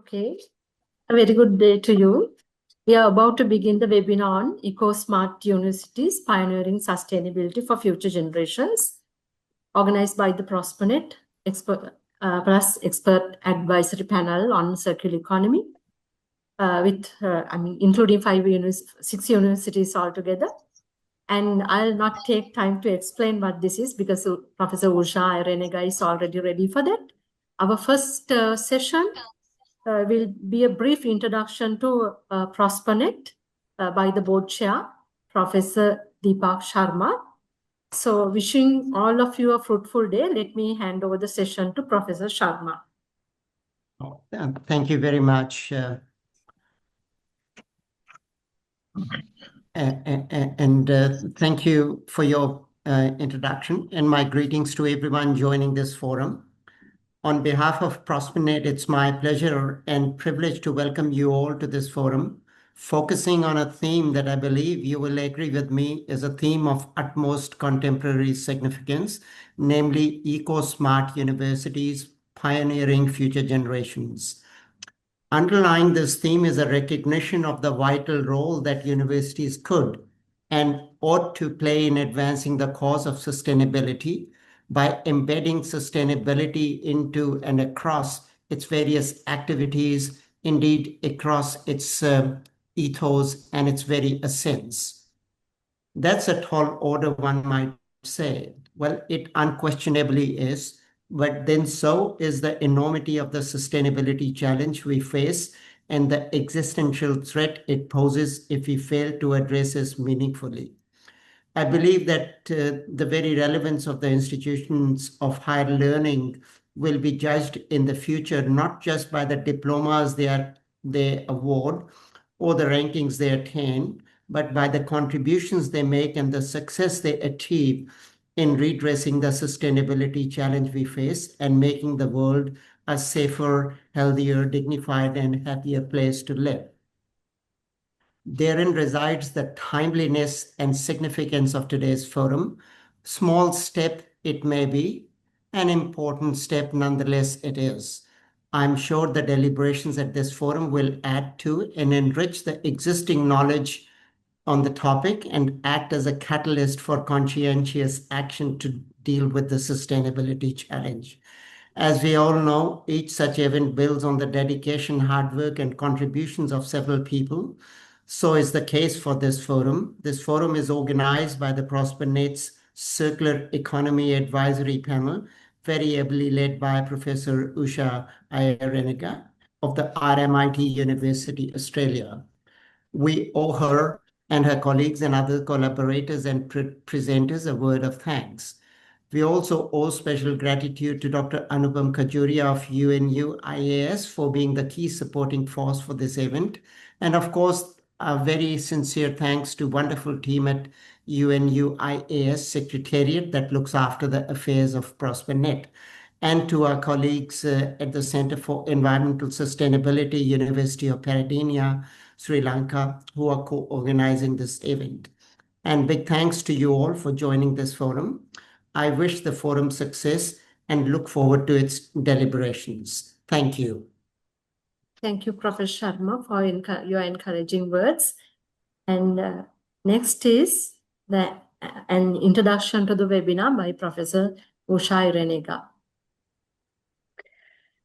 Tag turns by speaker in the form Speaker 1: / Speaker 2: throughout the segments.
Speaker 1: Okay, a very good day to you. We are about to begin the webinar on EcoSmart Universities, Pioneering Sustainability for Future Generations, organized by the ProsperNet plus expert advisory panel on circular economy, including 6 universities altogether. And I'll not take time to explain what this is because Professor Usha Irenega is already ready for that. Our first session will be a brief introduction to ProsperNet by the board chair, Professor Deepak Sharma. So wishing all of you a fruitful day. Let me hand over the session to Professor Sharma.
Speaker 2: Thank you very much. Thank you for your introduction and my greetings to everyone joining this forum. On behalf of ProsperNet, it's my pleasure and privilege to welcome you all to this forum, focusing on a theme that I believe you will agree with me is a theme of utmost contemporary significance, namely EcoSmart Universities, Pioneering Future Generations. Underlying this theme is a recognition of the vital role that universities could and ought to play in advancing the cause of sustainability by embedding sustainability into and across its various activities, indeed across its ethos and its very essence. That's a tall order, one might say. Well, it unquestionably is, but then so is the enormity of the sustainability challenge we face and the existential threat it poses if we fail to address this meaningfully. I believe that the very relevance of the institutions of higher learning will be judged in the future, not just by the diplomas they award or the rankings they attain, but by the contributions they make and the success they achieve in redressing the sustainability challenge we face and making the world a safer, healthier, dignified, and happier place to live. Therein resides the timeliness and significance of today's forum. Small step it may be, an important step nonetheless it is. I'm sure the deliberations at this forum will add to and enrich the existing knowledge on the topic and act as a catalyst for conscientious action to deal with the sustainability challenge. As we all know, each such event builds on the dedication, hard work, and contributions of several people. So is the case for this forum. This forum is organized by the ProsperNet's Circular Economy Advisory Panel, very ably led by Professor Usha Irenega of the RMIT University, Australia. We owe her and her colleagues and other collaborators and presenters a word of thanks. We also owe special gratitude to Dr. Anupam Khajuria of UNU IAS for being the key supporting force for this event. And of course, a very sincere thanks to wonderful team at UNU IAS Secretariat that looks after the affairs of ProsperNet, and to our colleagues at the Center for Environmental Sustainability, University of Peradeniya, Sri Lanka, who are co-organizing this event. And big thanks to you all for joining this forum. I wish the forum success and look forward to its deliberations. Thank you.
Speaker 1: Thank you, Professor Sharma, for your encouraging words. And next is an introduction to the webinar by Professor Usha Irenega.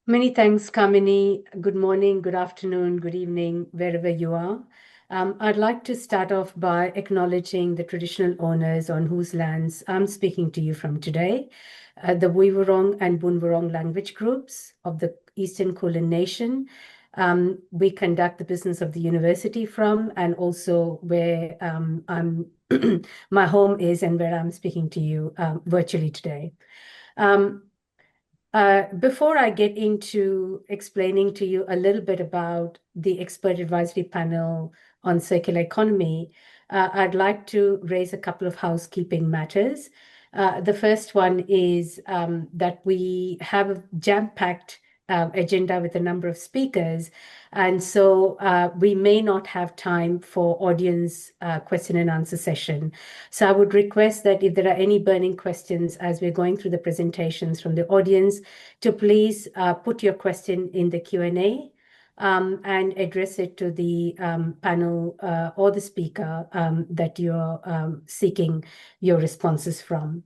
Speaker 3: Many thanks, Kamini. Good morning, good afternoon, good evening, wherever you are. I'd like to start off by acknowledging the traditional owners on whose lands I'm speaking to you from today, the Wiwurrung and Bunwurrung language groups of the Eastern Kulin Nation. We conduct the business of the university from, and also where my home is and where I'm speaking to you virtually today. Before I get into explaining to you a little bit about the expert advisory panel on circular economy, I'd like to raise a couple of housekeeping matters. The first one is that we have a jam-packed agenda with a number of speakers, and so we may not have time for audience question and answer session. So I would request that if there are any burning questions as we're going through the presentations from the audience, to please put your question in the Q&A and address it to the panel or the speaker that you're seeking your responses from.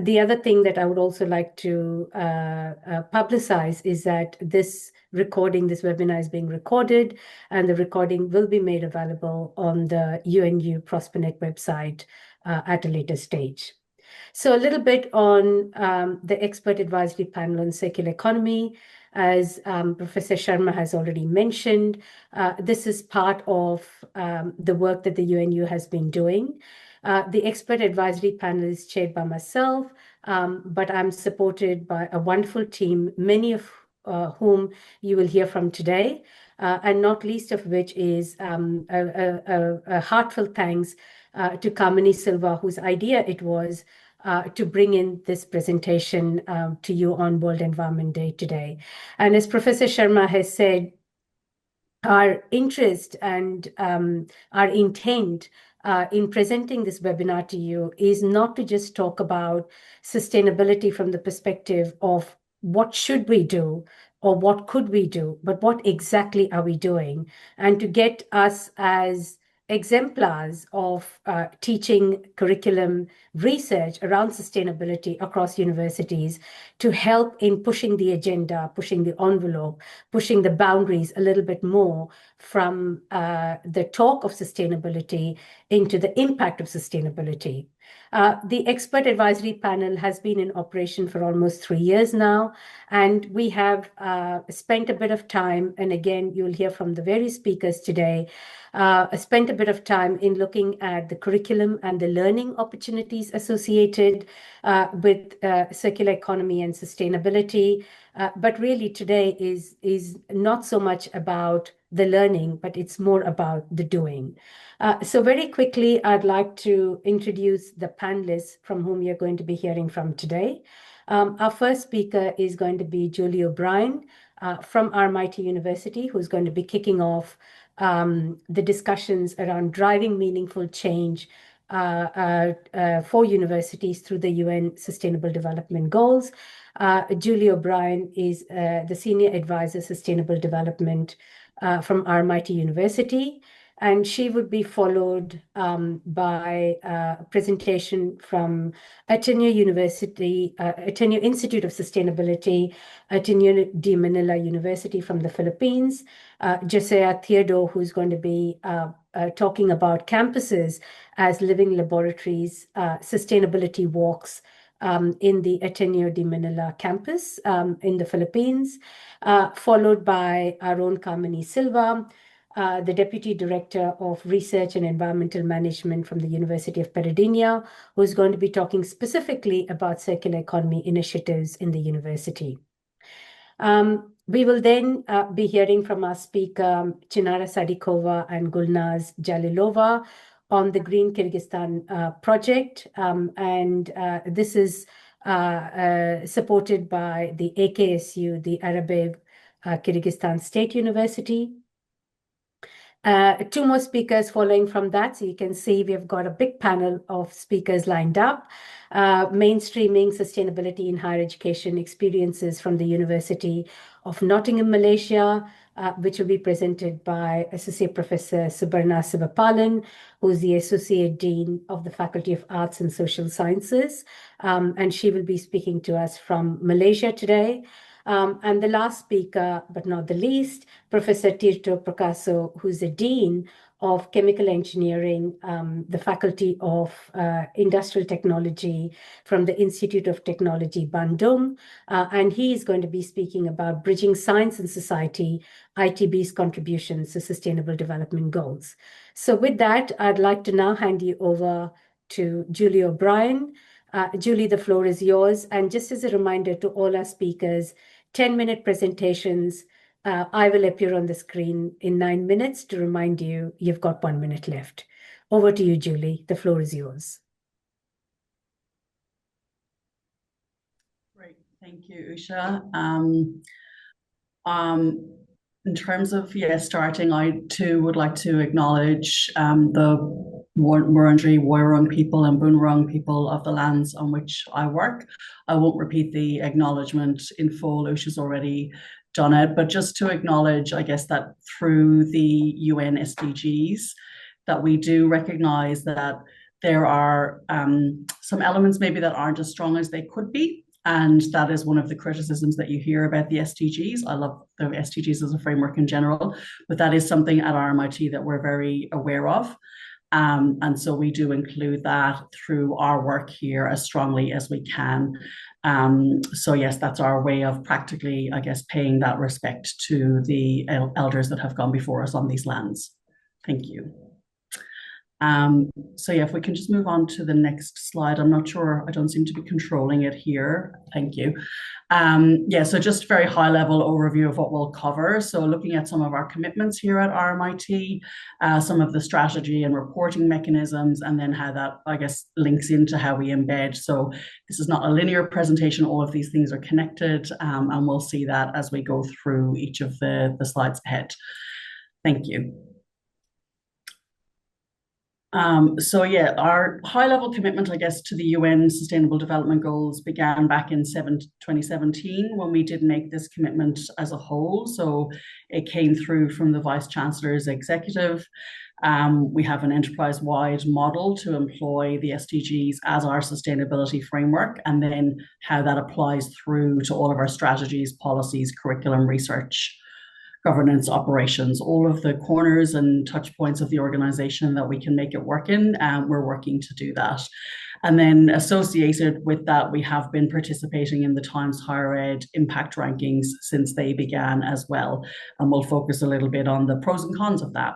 Speaker 3: The other thing that I would also like to publicize is that this webinar is being recorded, and the recording will be made available on the UNU ProsperNet website at a later stage. So a little bit on the expert advisory panel on circular economy. As Professor Sharma has already mentioned, this is part of the work that the UNU has been doing. The expert advisory panel is chaired by myself, but I'm supported by a wonderful team, many of whom you will hear from today, and not least of which is a heartfelt thanks to Kamini Silva, whose idea it was to bring in this presentation to you on World Environment Day today. And as Professor Sharma has said, our interest and our intent in presenting this webinar to you is not to just talk about sustainability from the perspective of what should we do or what could we do, but what exactly are we doing, and to get us as exemplars of teaching curriculum research around sustainability across universities to help in pushing the agenda, pushing the envelope, pushing the boundaries a little bit more from the talk of sustainability into the impact of sustainability. The expert advisory panel has been in operation for almost 3 years now, and we have spent a bit of time, and again, you'll hear from the various speakers today, spent a bit of time in looking at the curriculum and the learning opportunities associated with circular economy and sustainability. But really today is not so much about the learning, but it's more about the doing. So very quickly, I'd like to introduce the panelists from whom you're going to be hearing from today. Our first speaker is going to be Julie O'Brien from RMIT University, who's going to be kicking off the discussions around driving meaningful change for universities through the UN Sustainable Development Goals. Julie O'Brien is the Senior Advisor Sustainable Development from RMIT University, and she would be followed by a presentation from Ateneo University, Ateneo Institute of Sustainability, Ateneo de Manila University from the Philippines, Josiah Theodore, who's going to be talking about campuses as living laboratories, sustainability walks in the Ateneo de Manila campus in the Philippines, followed by our own Kamini Silva, the Deputy Director of Research and Environmental Management from the University of Peradeniya, who's going to be talking specifically about circular economy initiatives in the university. We will then be hearing from our speaker, Chinara Sadikova and Gulnaz Jalilova, on the Green Kyrgyzstan project. This is supported by the AKSU, the Arabic Kyrgyzstan State University. 2 more speakers following from that. So you can see we've got a big panel of speakers lined up. Mainstreaming sustainability in higher education experiences from the University of Nottingham, Malaysia, which will be presented by Associate Professor Subarna Sivapalan, who's the Associate Dean of the Faculty of Arts and Social Sciences. And she will be speaking to us from Malaysia today. And the last speaker, but not the least, Professor Tirto Prakaso, who's the Dean of Chemical Engineering, the Faculty of Industrial Technology from the Institute of Technology, Bandung. And he is going to be speaking about bridging science and society, ITB's contributions to Sustainable Development Goals. So with that, I'd like to now hand you over to Julie O'Brien. Julie, the floor is yours. And just as a reminder to all our speakers, 10-minute presentations. I will appear on the screen in 9 minutes to remind you you've got 1 minute left. Over to you, Julie. The floor is yours.
Speaker 4: Great. Thank you, Usha. In terms of starting, I too would like to acknowledge the Wurundjeri, Woiwurrung people and Boonwurrung people of the lands on which I work. I won't repeat the acknowledgement in full. Usha's already done it, but just to acknowledge, I guess, that through the UN SDGs, that we do recognize that there are some elements maybe that aren't as strong as they could be. And that is one of the criticisms that you hear about the SDGs. I love the SDGs as a framework in general, but that is something at RMIT that we're very aware of. And so we do include that through our work here as strongly as we can. So yes, that's our way of practically, I guess, paying that respect to the elders that have gone before us on these lands. Thank you. So yeah, if we can just move on to the next slide. I'm not sure, I don't seem to be controlling it here. Thank you. Yeah, so just very high level overview of what we'll cover. So looking at some of our commitments here at RMIT, some of the strategy and reporting mechanisms, and then how that, I guess, links into how we embed. So this is not a linear presentation. All of these things are connected, and we'll see that as we go through each of the slides ahead. Thank you. So yeah, our high-level commitment, I guess, to the UN Sustainable Development Goals began back in 2017 when we did make this commitment as a whole. So it came through from the Vice Chancellor's executive. We have an enterprise-wide model to employ the SDGs as our sustainability framework, and then how that applies through to all of our strategies, policies, curriculum, research, governance, operations, all of the corners and touch points of the organization that we can make it work in, and we're working to do that. And then associated with that, we have been participating in the Times Higher Ed impact rankings since they began as well. And we'll focus a little bit on the pros and cons of that,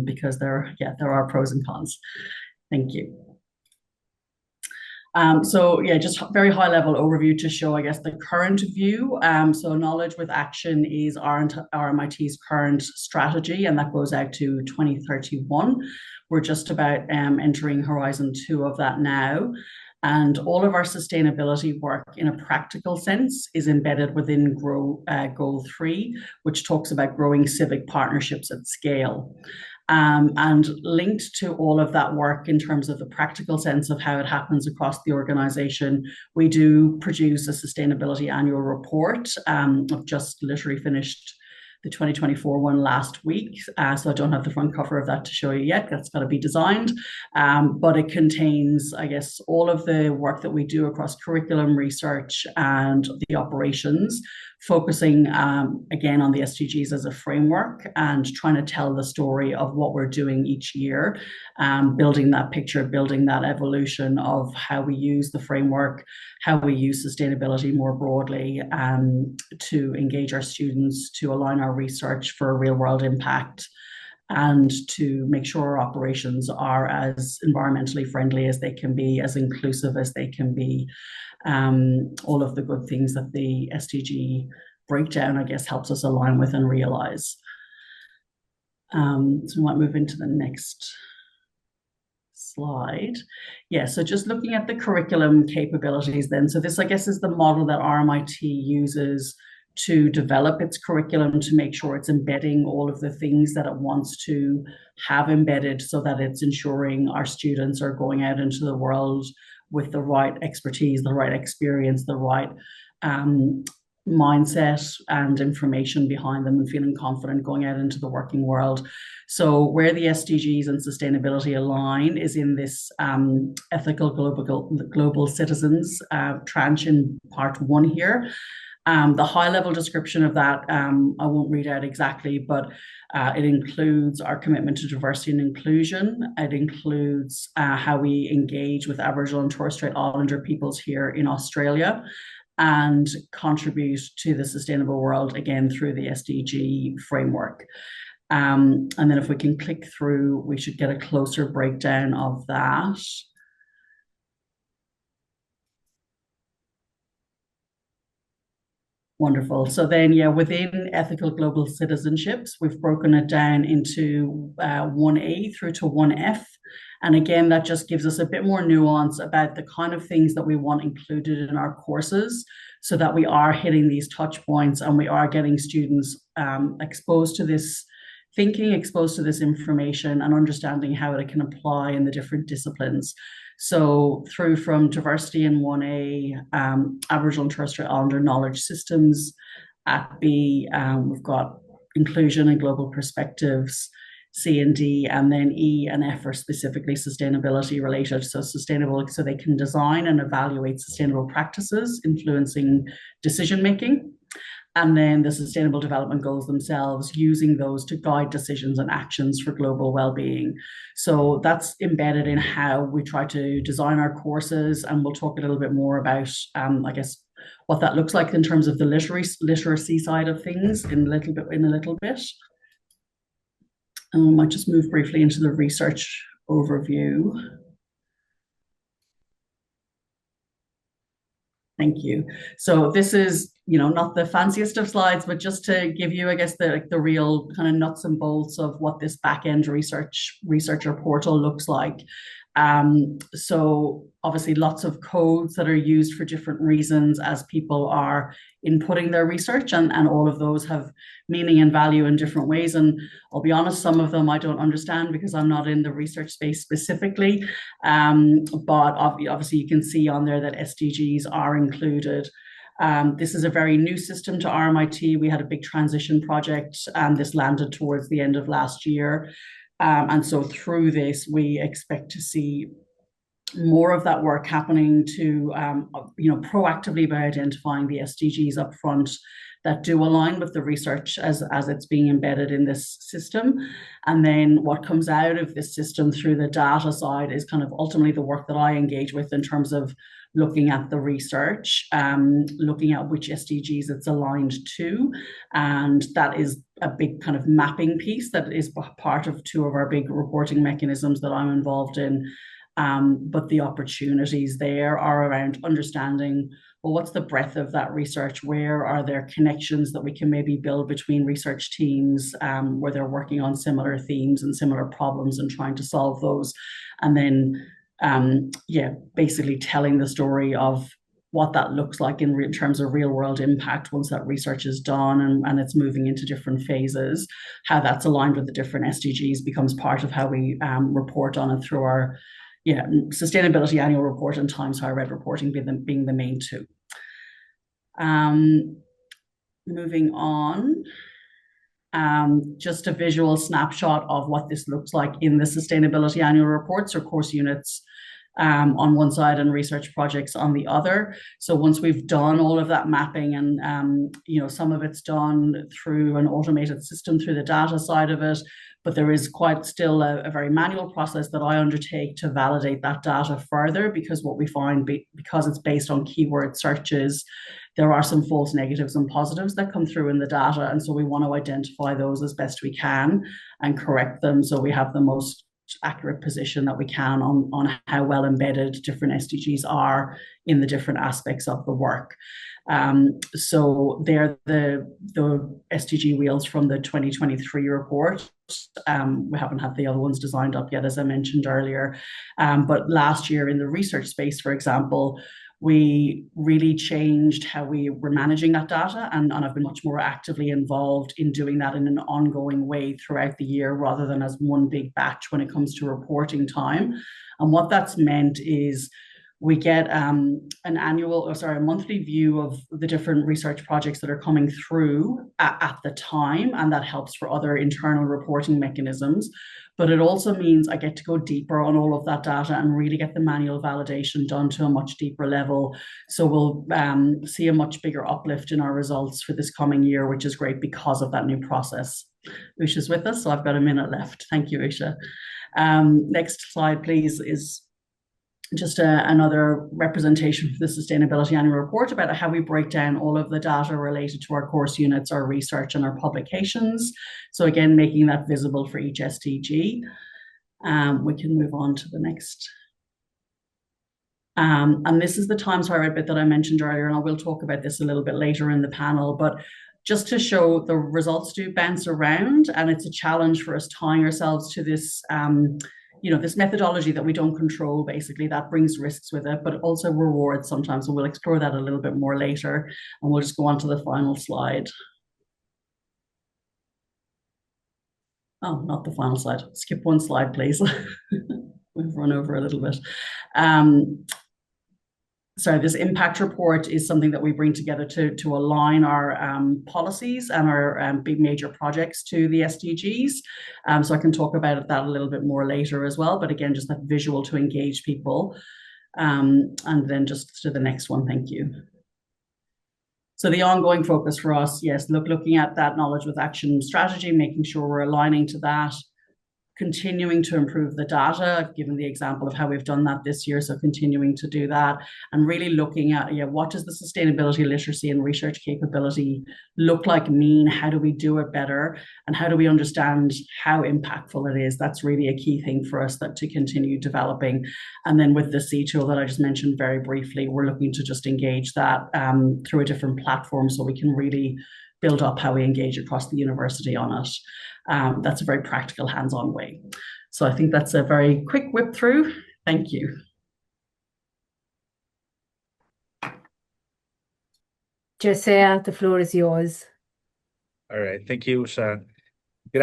Speaker 4: because there are pros and cons. Thank you. So yeah, just very high level overview to show, I guess, the current view. So Knowledge with Action is RMIT's current strategy, and that goes out to 2031. We're just about entering Horizon 2 of that now. And all of our sustainability work in a practical sense is embedded within Goal 3, which talks about growing civic partnerships at scale. And linked to all of that work in terms of the practical sense of how it happens across the organization, we do produce a sustainability annual report. I've just literally finished the 2024 one last week, so I don't have the front cover of that to show you yet. That's got to be designed, but it contains, I guess, all of the work that we do across curriculum, research, and the operations, focusing again on the SDGs as a framework and trying to tell the story of what we're doing each year, building that picture, building that evolution of how we use the framework, how we use sustainability more broadly, to engage our students, to align our research for a real world impact, and to make sure our operations are as environmentally friendly as they can be, as inclusive as they can be. All of the good things that the SDG breakdown, I guess, helps us align with and realize. So we might move into the next slide. Yeah, so just looking at the curriculum capabilities then. So this, I guess, is the model that RMIT uses to develop its curriculum, to make sure it's embedding all of the things that it wants to have embedded, so that it's ensuring our students are going out into the world with the right expertise, the right experience, the right mindset and information behind them, and feeling confident going out into the working world. So where the SDGs and sustainability align is in this ethical global citizens tranche in part 1 here. The high-level description of that, I won't read out exactly, but it includes our commitment to diversity and inclusion. It includes how we engage with Aboriginal and Torres Strait Islander peoples here in Australia, and contribute to the sustainable world, again, through the SDG framework. And then if we can click through, we should get a closer breakdown of that. Wonderful. So then, yeah, within ethical global citizenships, we've broken it down into 1A through to 1F. And again, that just gives us a bit more nuance about the kind of things that we want included in our courses, so that we are hitting these touch points and we are getting students exposed to this thinking, exposed to this information, and understanding how it can apply in the different disciplines. So through from diversity in 1A, Aboriginal and Torres Strait Islander knowledge systems, At B, we've got inclusion and global perspectives. C and D, and then E and F are specifically sustainability related. So sustainable, so they can design and evaluate sustainable practices influencing decision making. And then the sustainable development goals themselves, using those to guide decisions and actions for global well-being. So that's embedded in how we try to design our courses, and we'll talk a little bit more about, I guess, what that looks like in terms of the literacy side of things in a little bit. I might just move briefly into the research overview. Thank you. So this is, not the fanciest of slides, but just to give you, I guess, the real kind of nuts and bolts of what this back-end researcher portal looks like. So obviously lots of codes that are used for different reasons as people are inputting their research, and all of those have meaning and value in different ways. And I'll be honest, some of them I don't understand because I'm not in the research space specifically. But obviously you can see on there that SDGs are included. This is a very new system to RMIT. We had a big transition project, and this landed towards the end of last year. And so through this, we expect to see more of that work happening to, proactively by identifying the SDGs up front that do align with the research as it's being embedded in this system. And then what comes out of this system through the data side is kind of ultimately the work that I engage with in terms of looking at the research, looking at which SDGs it's aligned to. And that is a big kind of mapping piece that is part of two of our big reporting mechanisms that I'm involved in. But the opportunities there are around understanding, well, what's the breadth of that research? Where are there connections that we can maybe build between research teams where they're working on similar themes and similar problems and trying to solve those? And then, basically telling the story of what that looks like in terms of real world impact once that research is done and it's moving into different phases, how that's aligned with the different SDGs becomes part of how we report on it through our sustainability annual report and Times Higher Ed reporting being the main two. Moving on, just a visual snapshot of what this looks like in the sustainability annual reports, or course units on one side and research projects on the other. So once we've done all of that mapping and some of it's done through an automated system through the data side of it, but there is quite still a very manual process that I undertake to validate that data further, because what we find, because it's based on keyword searches, there are some false negatives and positives that come through in the data. And so we want to identify those as best we can and correct them so we have the most accurate position that we can on how well embedded different SDGs are in the different aspects of the work. So they're the SDG wheels from the 2023 report. We haven't had the other ones designed up yet, as I mentioned earlier. But last year in the research space, for example, we really changed how we were managing that data, and I've been much more actively involved in doing that in an ongoing way throughout the year rather than as one big batch when it comes to reporting time. And what that's meant is we get a monthly view of the different research projects that are coming through at the time, and that helps for other internal reporting mechanisms. But it also means I get to go deeper on all of that data and really get the manual validation done to a much deeper level. So we'll see a much bigger uplift in our results for this coming year, which is great because of that new process. Usha's with us, so I've got a minute left. Thank you, Usha. Next slide, please, is just another representation of the Sustainability Annual Report about how we break down all of the data related to our course units, our research, and our publications. So again, making that visible for each SDG. We can move on to the next. And this is the Times Higher Ed bit that I mentioned earlier, and I will talk about this a little bit later in the panel, but just to show the results do bounce around, and it's a challenge for us tying ourselves to this this methodology that we don't control, basically, that brings risks with it, but also rewards sometimes. So we'll explore that a little bit more later, and we'll just go on to the final slide. Oh, not the final slide. Skip one slide, please. We've run over a little bit. this impact report is something that we bring together to align our policies and our big major projects to the SDGs. So I can talk about that a little bit more later as well. But again, just that visual to engage people. And then just to the next one, thank you. So the ongoing focus for us, yes, looking at that knowledge with action strategy, making sure we're aligning to that, continuing to improve the data. I've given the example of how we've done that this year, so continuing to do that and really looking at what does the sustainability literacy and research capability look like, mean, how do we do it better, and how do we understand how impactful it is. That's really a key thing for us to continue developing. And then with the C tool that I just mentioned very briefly, we're looking to just engage that through a different platform so we can really build up how we engage across the university on it. That's a very practical, hands-on way. So I think that's a very quick whip through. Thank you.
Speaker 3: Josiah, the floor is yours.
Speaker 5: All right. Thank you, Usha. Good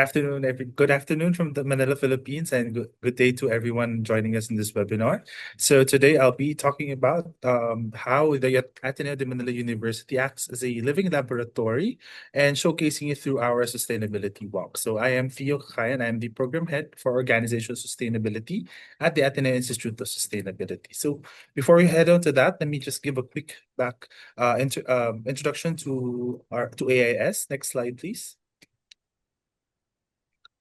Speaker 5: afternoon from the Manila, Philippines, and good day to everyone joining us in this webinar. So today I'll be talking about how the Ateneo de Manila University acts as a living laboratory and showcasing it through our sustainability walk. So I am Theo Kakayan. I am the program head for organizational sustainability at the Ateneo Institute of Sustainability. So before we head on to that, let me just give a quick introduction to AIS. Next slide, please.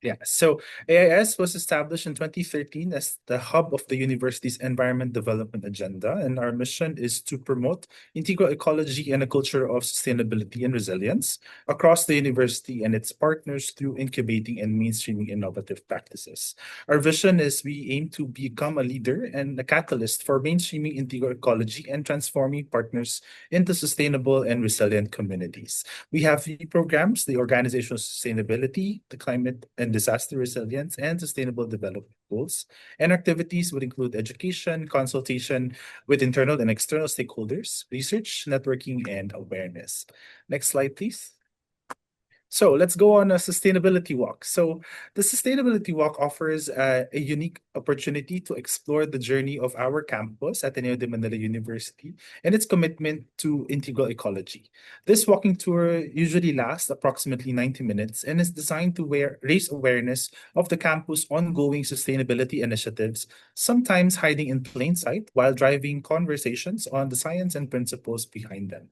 Speaker 5: Yeah, so AIS was established in 2013 as the hub of the university's environment development agenda, and our mission is to promote integral ecology and a culture of sustainability and resilience across the university and its partners through incubating and mainstreaming innovative practices. Our vision is we aim to become a leader and a catalyst for mainstreaming integral ecology and transforming partners into sustainable and resilient communities. We have 3 programs: the organizational sustainability, the climate and disaster resilience, and sustainable development goals. And activities would include education, consultation with internal and external stakeholders, research, networking, and awareness. Next slide, please. So let's go on a sustainability walk. So the sustainability walk offers a unique opportunity to explore the journey of our campus at Ateneo de Manila University and its commitment to integral ecology. This walking tour usually lasts approximately 90 minutes and is designed to raise awareness of the campus' ongoing sustainability initiatives, sometimes hiding in plain sight while driving conversations on the science and principles behind them.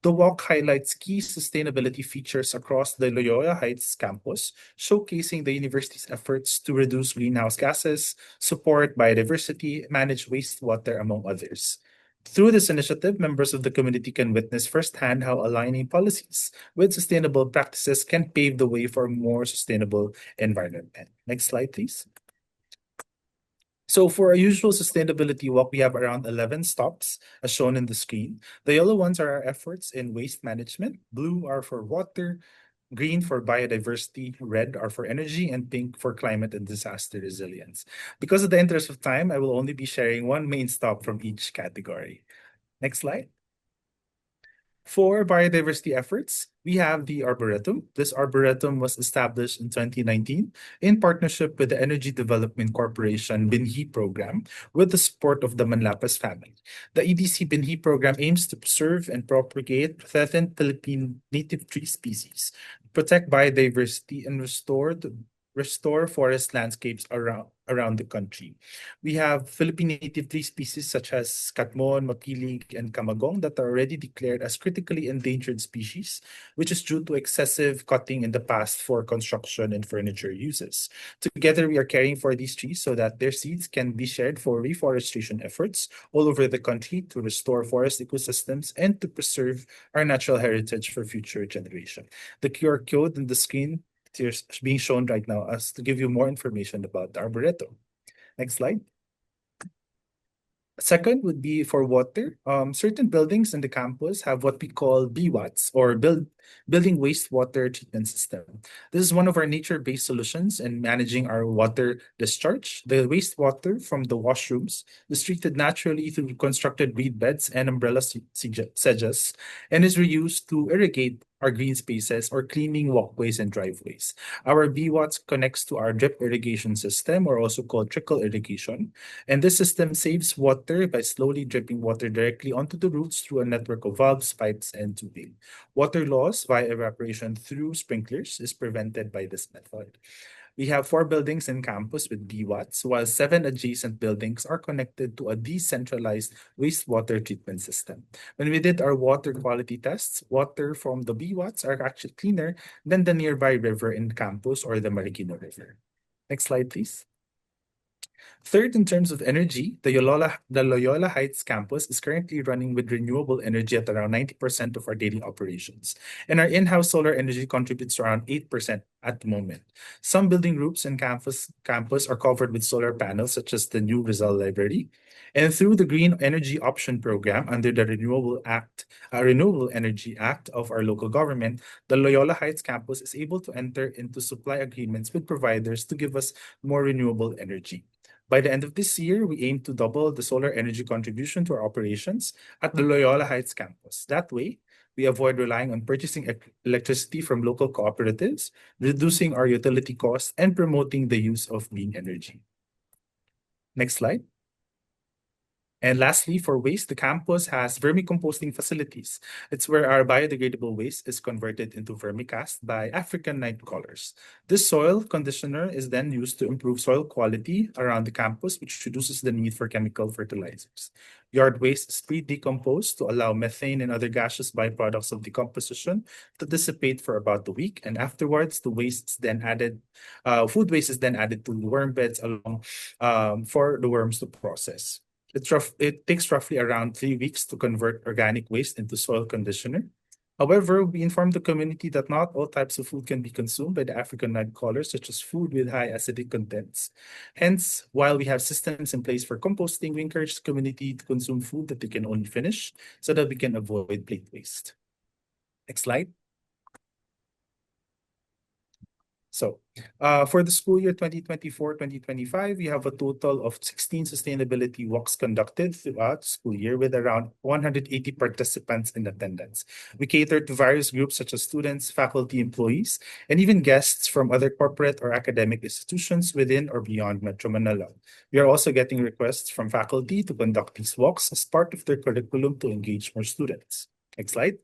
Speaker 5: The walk highlights key sustainability features across the Loyola Heights campus, showcasing the university's efforts to reduce greenhouse gases, support biodiversity, manage wastewater, among others. Through this initiative, members of the community can witness firsthand how aligning policies with sustainable practices can pave the way for a more sustainable environment. Next slide, please. So for our usual sustainability walk, we have around 11 stops as shown in the screen. The yellow ones are our efforts in waste management. Blue are for water, green for biodiversity, red are for energy, and pink for climate and disaster resilience. Because of the interest of time, I will only be sharing one main stop from each category. Next slide. For biodiversity efforts, we have the Arboretum. This Arboretum was established in 2019 in partnership with the Energy Development Corporation Binhi program with the support of the Manlapas family. The EDC Binhi program aims to preserve and propagate threatened Philippine native tree species, protect biodiversity, and restore forest landscapes around the country. We have Philippine native tree species such as Katmon, Makiling, and Kamagong that are already declared as critically endangered species, which is due to excessive cutting in the past for construction and furniture uses. Together, we are caring for these trees so that their seeds can be shared for reforestation efforts all over the country to restore forest ecosystems and to preserve our natural heritage for future generations. The QR code on the screen is being shown right now as to give you more information about the Arboretum. Next slide. Second would be for water. Certain buildings in the campus have what we call BWATs, or Building Wastewater Treatment System. This is one of our nature-based solutions in managing our water discharge. The wastewater from the washrooms is treated naturally through constructed reed beds and umbrella sedges and is reused to irrigate our green spaces, or cleaning walkways and driveways. Our BWATS connects to our drip irrigation system, or also called trickle irrigation. And this system saves water by slowly dripping water directly onto the roots through a network of valves, pipes, and tubing. Water loss via evaporation through sprinklers is prevented by this method. We have 4 buildings in campus with BWATs, while 7 adjacent buildings are connected to a decentralized wastewater treatment system. When we did our water quality tests, water from the BWATs are actually cleaner than the nearby river in campus or the Marikina River. Next slide, please. Third, in terms of energy, the Loyola Heights campus is currently running with renewable energy at around 90% of our daily operations. And our in-house solar energy contributes around 8% at the moment. Some building groups in campus are covered with solar panels, such as the new Rizal Library. And through the Green Energy Option Program under the Renewable Energy Act of our local government, the Loyola Heights campus is able to enter into supply agreements with providers to give us more renewable energy. By the end of this year, we aim to double the solar energy contribution to our operations at the Loyola Heights campus. That way, we avoid relying on purchasing electricity from local cooperatives, reducing our utility costs, and promoting the use of green energy. Next slide. And lastly, for waste, the campus has vermicomposting facilities. It's where our biodegradable waste is converted into vermicast by African night crawlers. This soil conditioner is then used to improve soil quality around the campus, which reduces the need for chemical fertilizers. Yard waste is pre-decomposed to allow methane and other gaseous byproducts of decomposition to dissipate for about a week. And afterwards, the waste is then added, food waste is then added to worm beds along for the worms to process. It takes roughly around 3 weeks to convert organic waste into soil conditioner. However, we inform the community that not all types of food can be consumed by the African night crawlers, such as food with high acidic contents. Hence, while we have systems in place for composting, we encourage the community to consume food that they can only finish so that we can avoid plate waste. Next slide. So for the school year 2024-2025, we have a total of 16 sustainability walks conducted throughout the school year with around 180 participants in attendance. We cater to various groups such as students, faculty, employees, and even guests from other corporate or academic institutions within or beyond Metro Manila. We are also getting requests from faculty to conduct these walks as part of their curriculum to engage more students. Next slide.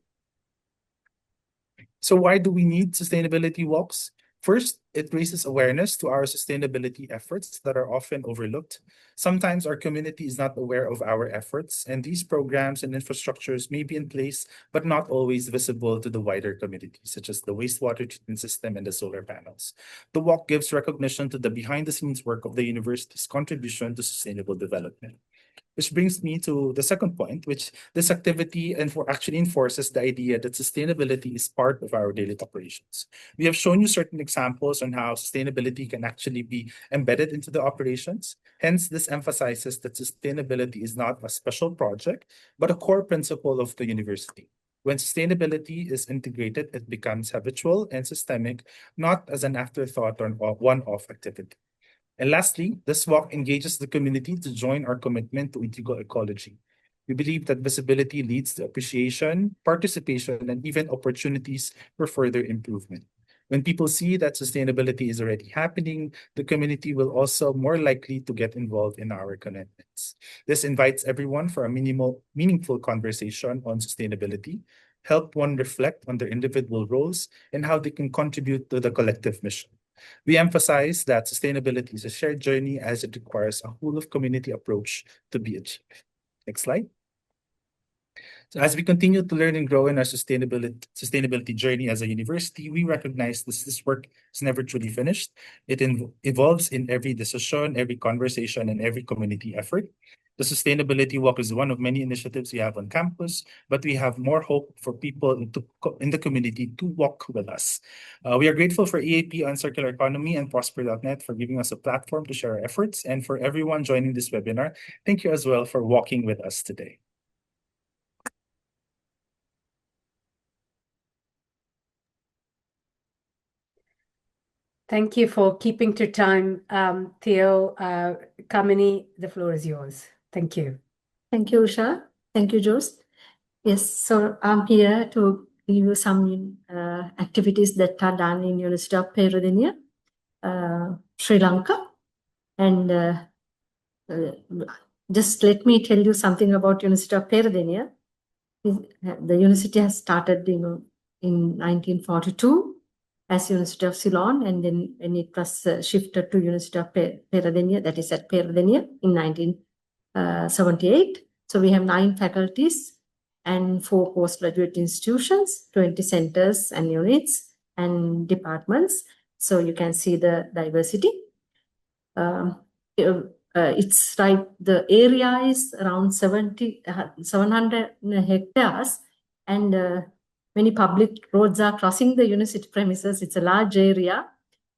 Speaker 5: So why do we need sustainability walks? First, it raises awareness to our sustainability efforts that are often overlooked. Sometimes our community is not aware of our efforts, and these programs and infrastructures may be in place, but not always visible to the wider community, such as the wastewater treatment system and the solar panels. The walk gives recognition to the behind-the-scenes work of the university's contribution to sustainable development. Which brings me to the second point, which this activity actually enforces the idea that sustainability is part of our daily operations. We have shown you certain examples on how sustainability can actually be embedded into the operations. Hence, this emphasizes that sustainability is not a special project, but a core principle of the university. When sustainability is integrated, it becomes habitual and systemic, not as an afterthought or one-off activity. And lastly, this walk engages the community to join our commitment to integral ecology. We believe that visibility leads to appreciation, participation, and even opportunities for further improvement. When people see that sustainability is already happening, the community will also more likely to get involved in our commitments. This invites everyone for a meaningful conversation on sustainability, help one reflect on their individual roles and how they can contribute to the collective mission. We emphasize that sustainability is a shared journey as it requires a whole of community approach to be achieved. Next slide. So as we continue to learn and grow in our sustainability journey as a university, we recognize this work is never truly finished. It evolves in every decision, every conversation, and every community effort. The Sustainability Walk is one of many initiatives we have on campus, but we have more hope for people in the community to walk with us. We are grateful for EAP on Circular Economy and Prosper.net for giving us a platform to share our efforts, and for everyone joining this webinar, thank you as well for walking with us today.
Speaker 3: Thank you for keeping to time, Theo. Kamini, the floor is yours. Thank you.
Speaker 1: Thank you, Usha. Thank you, Jose. Yes, so I'm here to give you some activities that are done in University of Peradeniya, Sri Lanka. And just let me tell you something about University of Peradeniya. The university has started, in 1942 as University of Ceylon, and then when it was shifted to University of Peradeniya, that is at Peradeniya in 1978. So we have 9 faculties and 4 postgraduate institutions, 20 centers and units and departments. So you can see the diversity. It's like the area is around 700 hectares, and many public roads are crossing the university premises. It's a large area,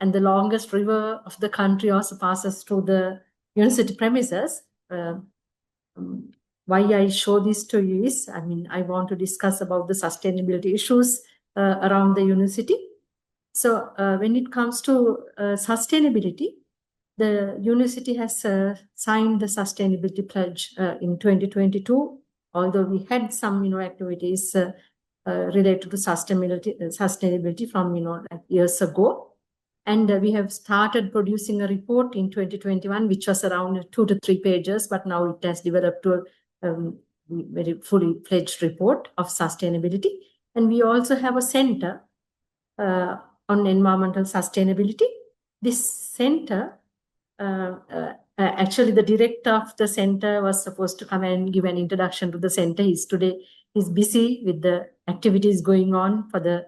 Speaker 1: and the longest river of the country also passes through the university premises. Why I show this to you is, I want to discuss about the sustainability issues around the university. So when it comes to sustainability, the university has signed the sustainability pledge in 2022, although we had some activities related to sustainability from like years ago. And we have started producing a report in 2021, which was around 2 to 3 pages, but now it has developed to a very fully fledged report of sustainability. And we also have a center on environmental sustainability. This center, actually the director of the center was supposed to come and give an introduction to the center. He's busy with the activities going on for the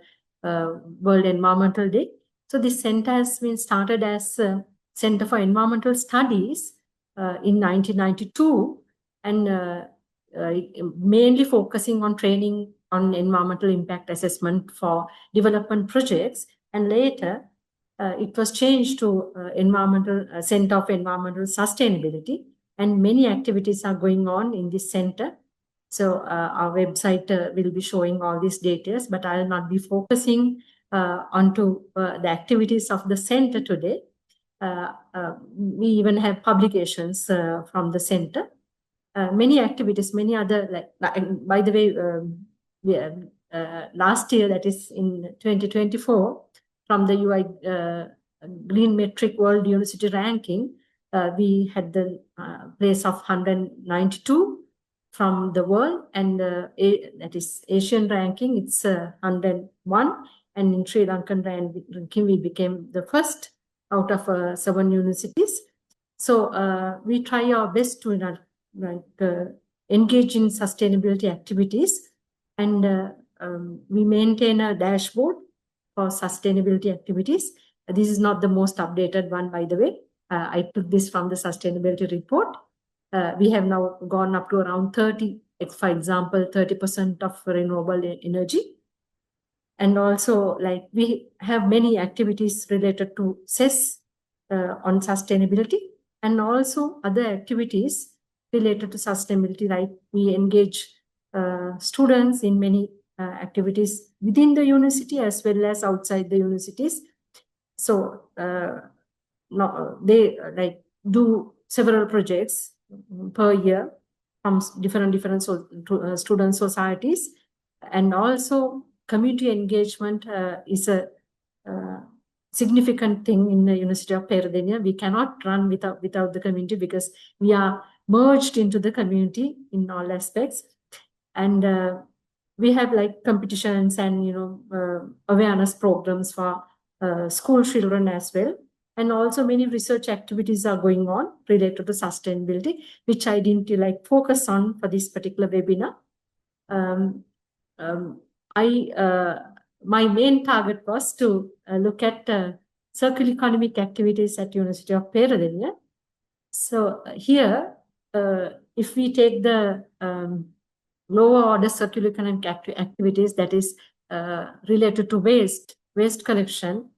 Speaker 1: World Environmental Day. So this center has been started as a Center for Environmental Studies in 1992, and mainly focusing on training on environmental impact assessment for development projects. And later, it was changed to Center of Environmental Sustainability, and many activities are going on in this center. So our website will be showing all these details, but I'll not be focusing onto the activities of the center today. We even have publications from the center. Many activities, many other, by the way, last year, that is in 2024, from the UI Green Metric World University Ranking, we had the place of 192 from the world, and that is Asian ranking, it's 101, and in Sri Lankan ranking, we became the first out of 7 universities. So we try our best to engage in sustainability activities, and we maintain a dashboard for sustainability activities. This is not the most updated one, by the way. I took this from the sustainability report. We have now gone up to around 30, for example, 30% of renewable energy. And also, we have many activities related to CES on sustainability, and also other activities related to sustainability, like we engage students in many activities within the university as well as outside the universities. So they do several projects per year from different student societies, and also community engagement is a significant thing in the University of Peradeniya. We cannot run without the community, because we are merged into the community in all aspects. And we have competitions and awareness programs for school children as well. And also many research activities are going on related to sustainability, which I didn't focus on for this particular webinar. My main target was to look at circular economic activities at University of Peradeniya. So here, if we take the lower order circular economic activities, that is related to waste collection,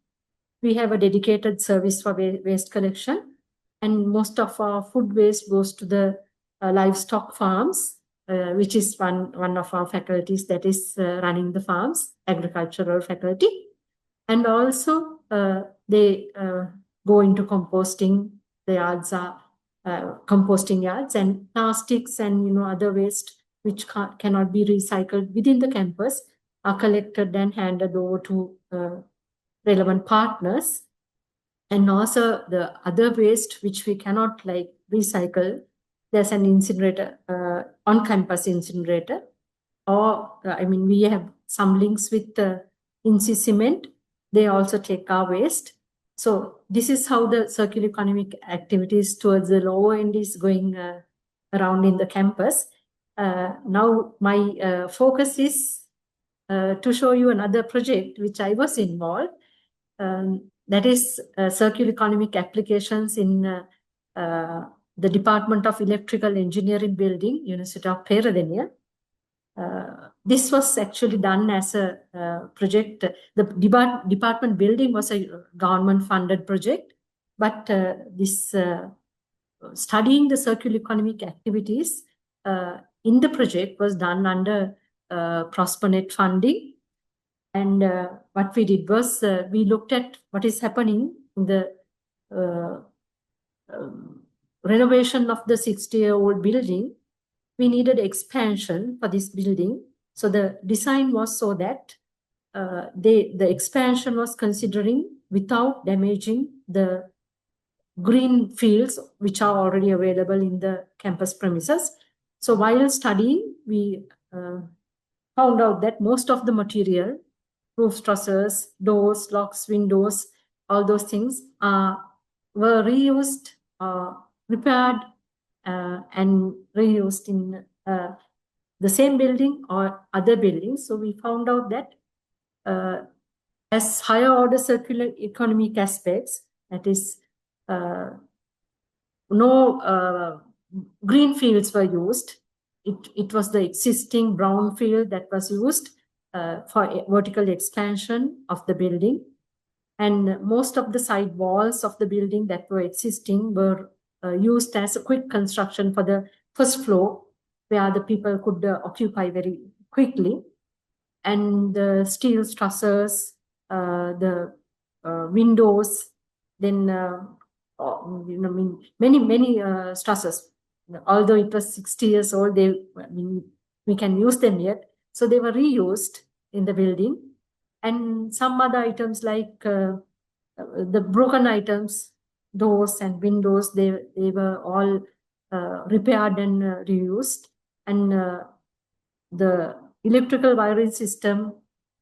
Speaker 1: we have a dedicated service for waste collection, and most of our food waste goes to the livestock farms, which is one of our faculties that is running the farms, agricultural faculty. And also they go into composting. The yards are composting yards, and plastics and other waste which cannot be recycled within the campus are collected and handed over to relevant partners. And also the other waste which we cannot like recycle, there's an incinerator, on-campus incinerator. Or, I mean, we have some links with INSI Cement. They also take our waste. So this is how the circular economic activities towards the lower end is going around in the campus. Now my focus is to show you another project which I was involved. That is circular economic applications in the Department of Electrical Engineering building, University of Peradeniya. This was actually done as a project. The department building was a government-funded project, but this studying the circular economic activities in the project was done under ProsperNet funding. And what we did was we looked at what is happening in the renovation of the 60-year-old building. We needed expansion for this building. So the design was so that the expansion was considering without damaging the green fields which are already available in the campus premises. So while studying, we found out that most of the material, roof trusses, doors, locks, windows, all those things were reused, repaired, and reused in the same building or other buildings. So we found out that as higher order circular economic aspects, that is, no green fields were used. It was the existing brown field that was used for vertical expansion of the building. And most of the side walls of the building that were existing were used as a quick construction for the first floor, where the people could occupy very quickly. And the steel trusses, the windows, then many trusses. Although it was 60 years old, we can use them yet. So they were reused in the building. And some other items like the broken items, doors and windows, they were all repaired and reused. And the electrical wiring system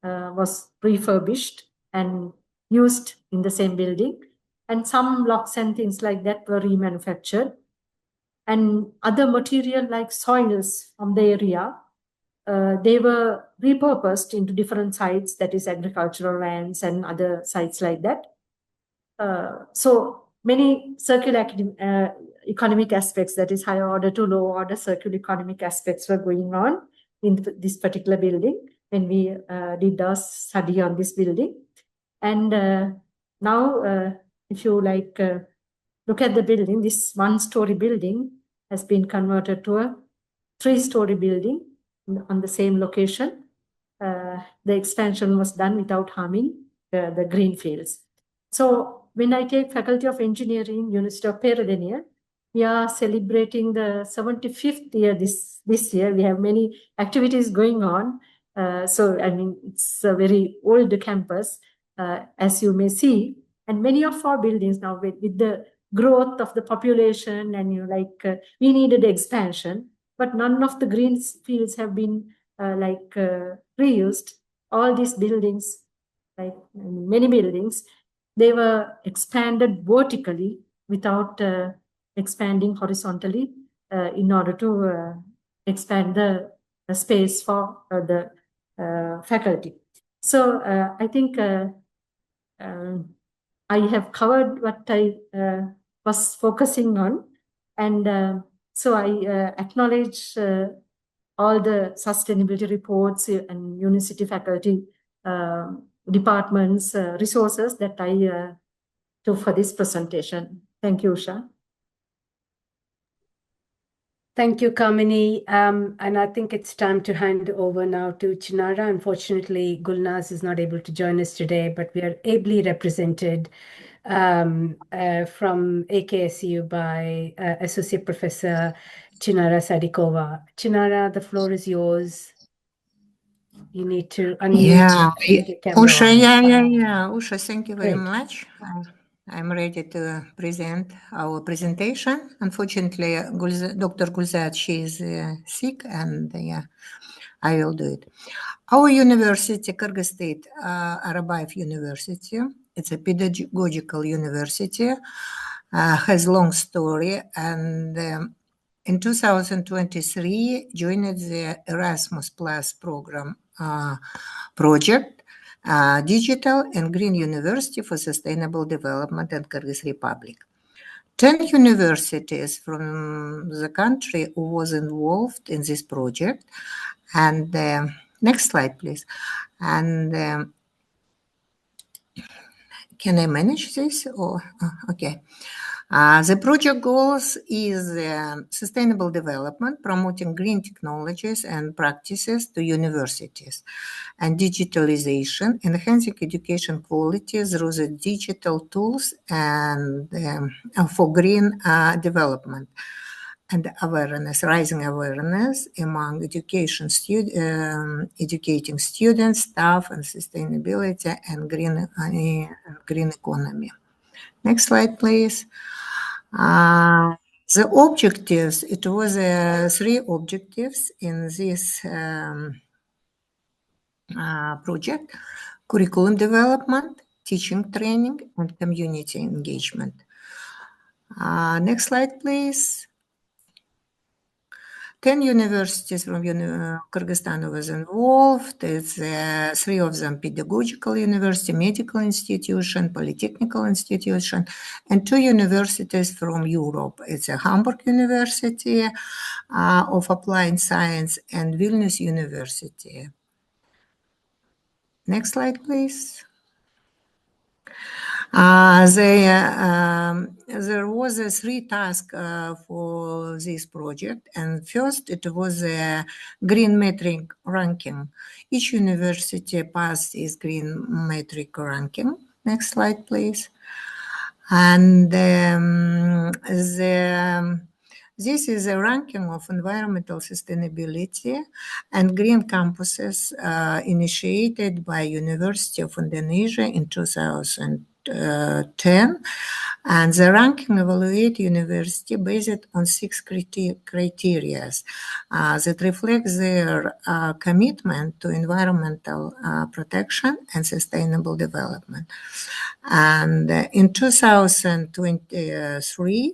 Speaker 1: was refurbished and used in the same building. And some locks and things like that were remanufactured. And other material like soils from the area, they were repurposed into different sites, that is agricultural lands and other sites like that. So many circular economic aspects, that is higher order to low order circular economic aspects were going on in this particular building when we did our study on this building. And now, if you like look at the building, this one-story building has been converted to a 3-story building on the same location. The expansion was done without harming the green fields. So when I take Faculty of Engineering, University of Peradeniya, we are celebrating the 75th year this year. We have many activities going on. So, I mean, it's a very old campus, as you may see. And many of our buildings now, with the growth of the population and we needed expansion, but none of the green fields have been reused. All these buildings, like many buildings, they were expanded vertically without expanding horizontally in order to expand the space for the faculty. So I think I have covered what I was focusing on. And so I acknowledge all the sustainability reports and university faculty departments, resources that I took for this presentation. Thank you, Usha.
Speaker 3: Thank you, Kamini. And I think it's time to hand over now to Chinara. Unfortunately, Gulnaz is not able to join us today, but we are ably represented from AKSU by Associate Professor Chinara Sadikova. Chinara, the floor is yours. You need to unmute
Speaker 6: Yeah,
Speaker 3: your camera.
Speaker 6: Usha, Usha, thank you very much. I'm ready to present our presentation. Unfortunately, Dr. Gulzad, she is sick, and I will do it. Our university, Kyrgyz State Arabayev University, it's a pedagogical university, has long story, and in 2023 joined the Erasmus Plus program project, Digital and Green University for Sustainable Development in Kyrgyz Republic. 10 universities from the country was involved in this project. And next slide, please. And can I manage this? Or okay. The project goals is sustainable development, promoting green technologies and practices to universities, and digitalization, enhancing education quality through the digital tools and for green development, and awareness, rising awareness among educating students, staff, and sustainability and green economy. Next slide, please. The objectives, it was 3 objectives in this project: curriculum development, teaching training, and community engagement. Next slide, please. 10 universities from Kyrgyzstan was involved. It's 3 of them pedagogical university, medical institution, polytechnical institution, and 2 universities from Europe. It's a Hamburg University of Applied Science and Vilnius University. Next slide, please. There was a 3 tasks for this project, and first it was a green metric ranking. Each university passed this green metric ranking. Next slide, please. And this is a ranking of environmental sustainability and green campuses initiated by University of Indonesia in 2010. And the ranking evaluates university based on 6 criteria that reflect their commitment to environmental protection and sustainable development. And in 2023,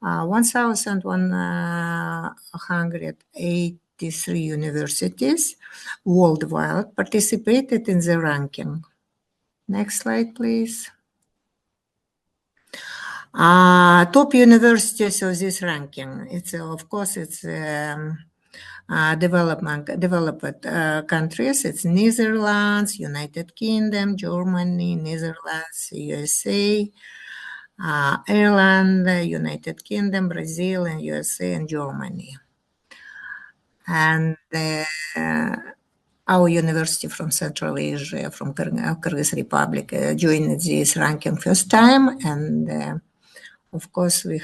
Speaker 6: 1,183 universities worldwide participated in the ranking. Next slide, please. Top universities of this ranking. It's of course it's developed countries. It's Netherlands, United Kingdom, Germany, Netherlands, USA, Ireland, United Kingdom, Brazil, and USA, and Germany. And our university from Central Asia, from Kyrgyz Republic, joined this ranking first time, and of course we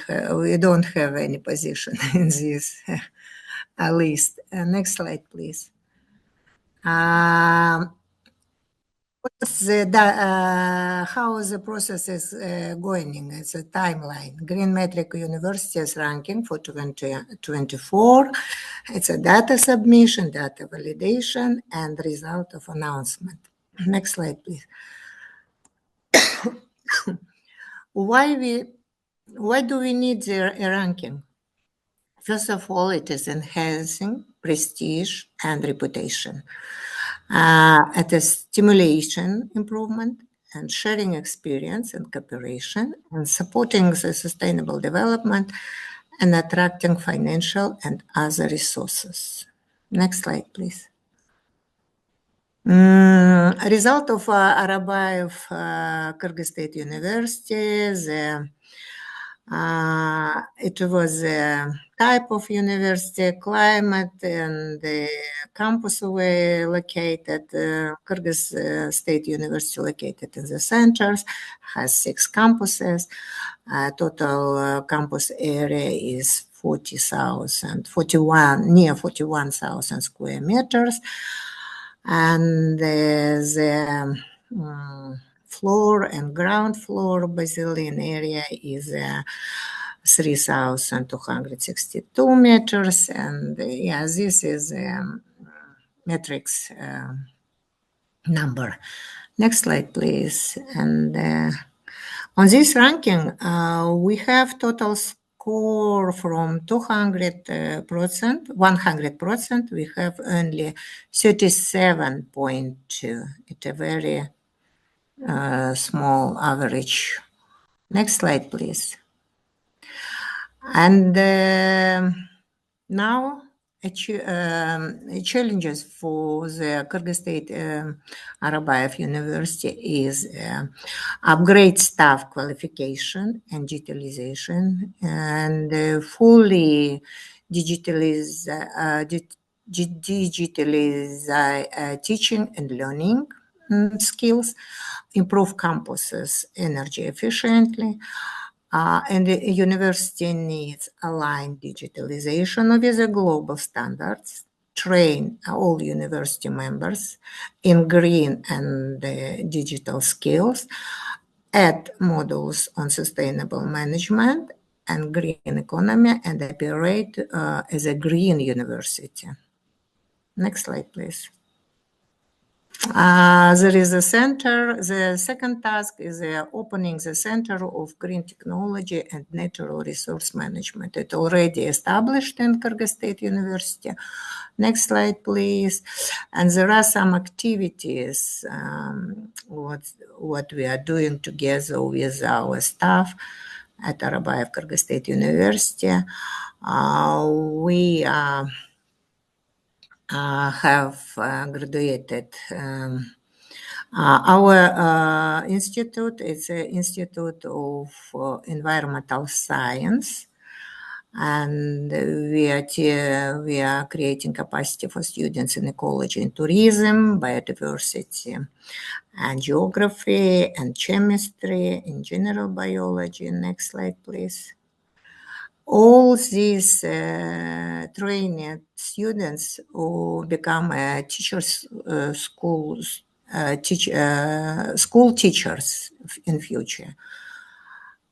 Speaker 6: don't have any position in this list. Next slide, please. How the process is going? It's a timeline. Green Metric Universities ranking for 2024. It's a data submission, data validation, and result of announcement. Next slide, please. Why do we need the ranking? First of all, it is enhancing prestige and reputation. It is stimulation improvement and sharing experience and cooperation, and supporting the sustainable development and attracting financial and other resources. Next slide, please. Result of Arabayev Kyrgyz State University. It was a type of university, climate, and the campus were located. Kyrgyz State University located in the centers, has 6 campuses. Total campus area is near 41,000 square meters. And the floor and ground floor basilian area is 3,262 meters. And yeah, this is matrix number. Next slide, please. And on this ranking, we have total score from 200%, 100%. We have only 37.2. It's a very small average. Next slide, please. And now challenges for the Kyrgyz State Arabayev University is upgrade staff qualification and digitalization, and fully digitalize teaching and learning skills, improve campuses energy efficiently. And the university needs aligned digitalization with the global standards, train all university members in green and digital skills, add modules on sustainable management and green economy, and operate as a green university. Next slide, please. There is a center. The second task is opening the Center of Green Technology and Natural Resource Management. It's already established in Kyrgyz State University. Next slide, please. And there are some activities what we are doing together with our staff at Arabayev Kyrgyz State University. We have graduated. Our institute is an Institute of Environmental Science, and we are creating capacity for students in ecology and tourism, biodiversity and geography and chemistry, in general biology. Next slide, please. All these trained students who become teachers, school teachers in future.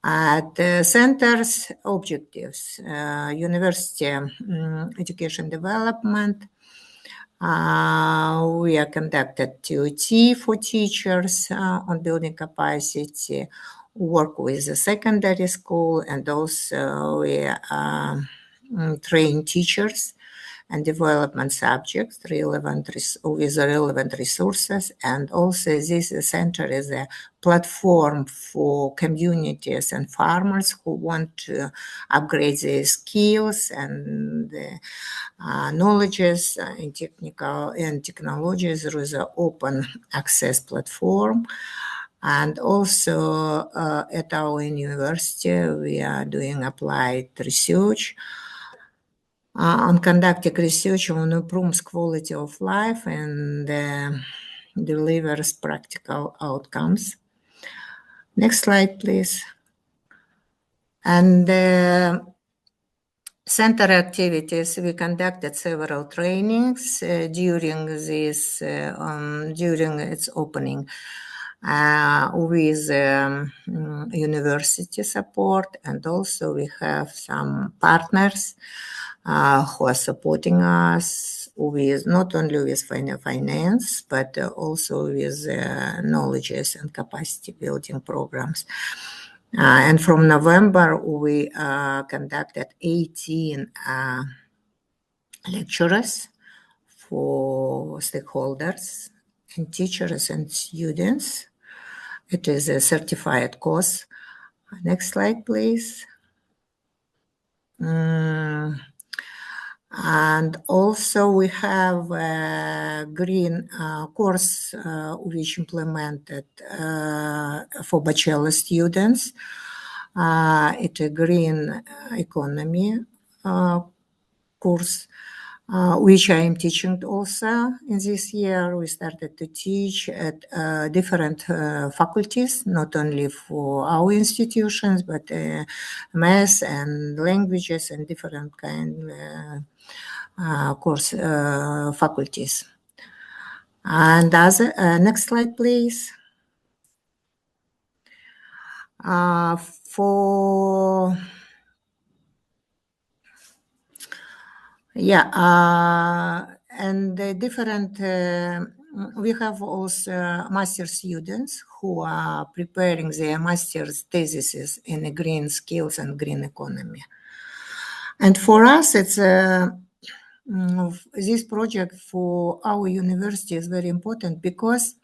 Speaker 6: The center's objectives: university education development. We are conducted TOT for teachers on building capacity, work with the secondary school, and also we train teachers and development subjects with relevant resources. And also this center is a platform for communities and farmers who want to upgrade their skills and knowledges in technical and technologies through the open access platform. And also at our university, we are doing applied research on conducting research on improves quality of life and delivers practical outcomes. Next slide, please. And center activities, we conducted several trainings during this during its opening with university support, and also we have some partners who are supporting us with not only with finance, but also with knowledges and capacity building programs. And from November, we conducted 18 lectures for stakeholders and teachers and students. It is a certified course. Next slide, please. And also we have a green course which implemented for bachelor students. It's a green economy course, which I am teaching also in this year. We started to teach at different faculties, not only for our institutions, but math and languages and different kind course faculties. And next slide, please. And the different, we have also master students who are preparing their master's theses in the green skills and green economy. And for us, it's this project for our university is very important because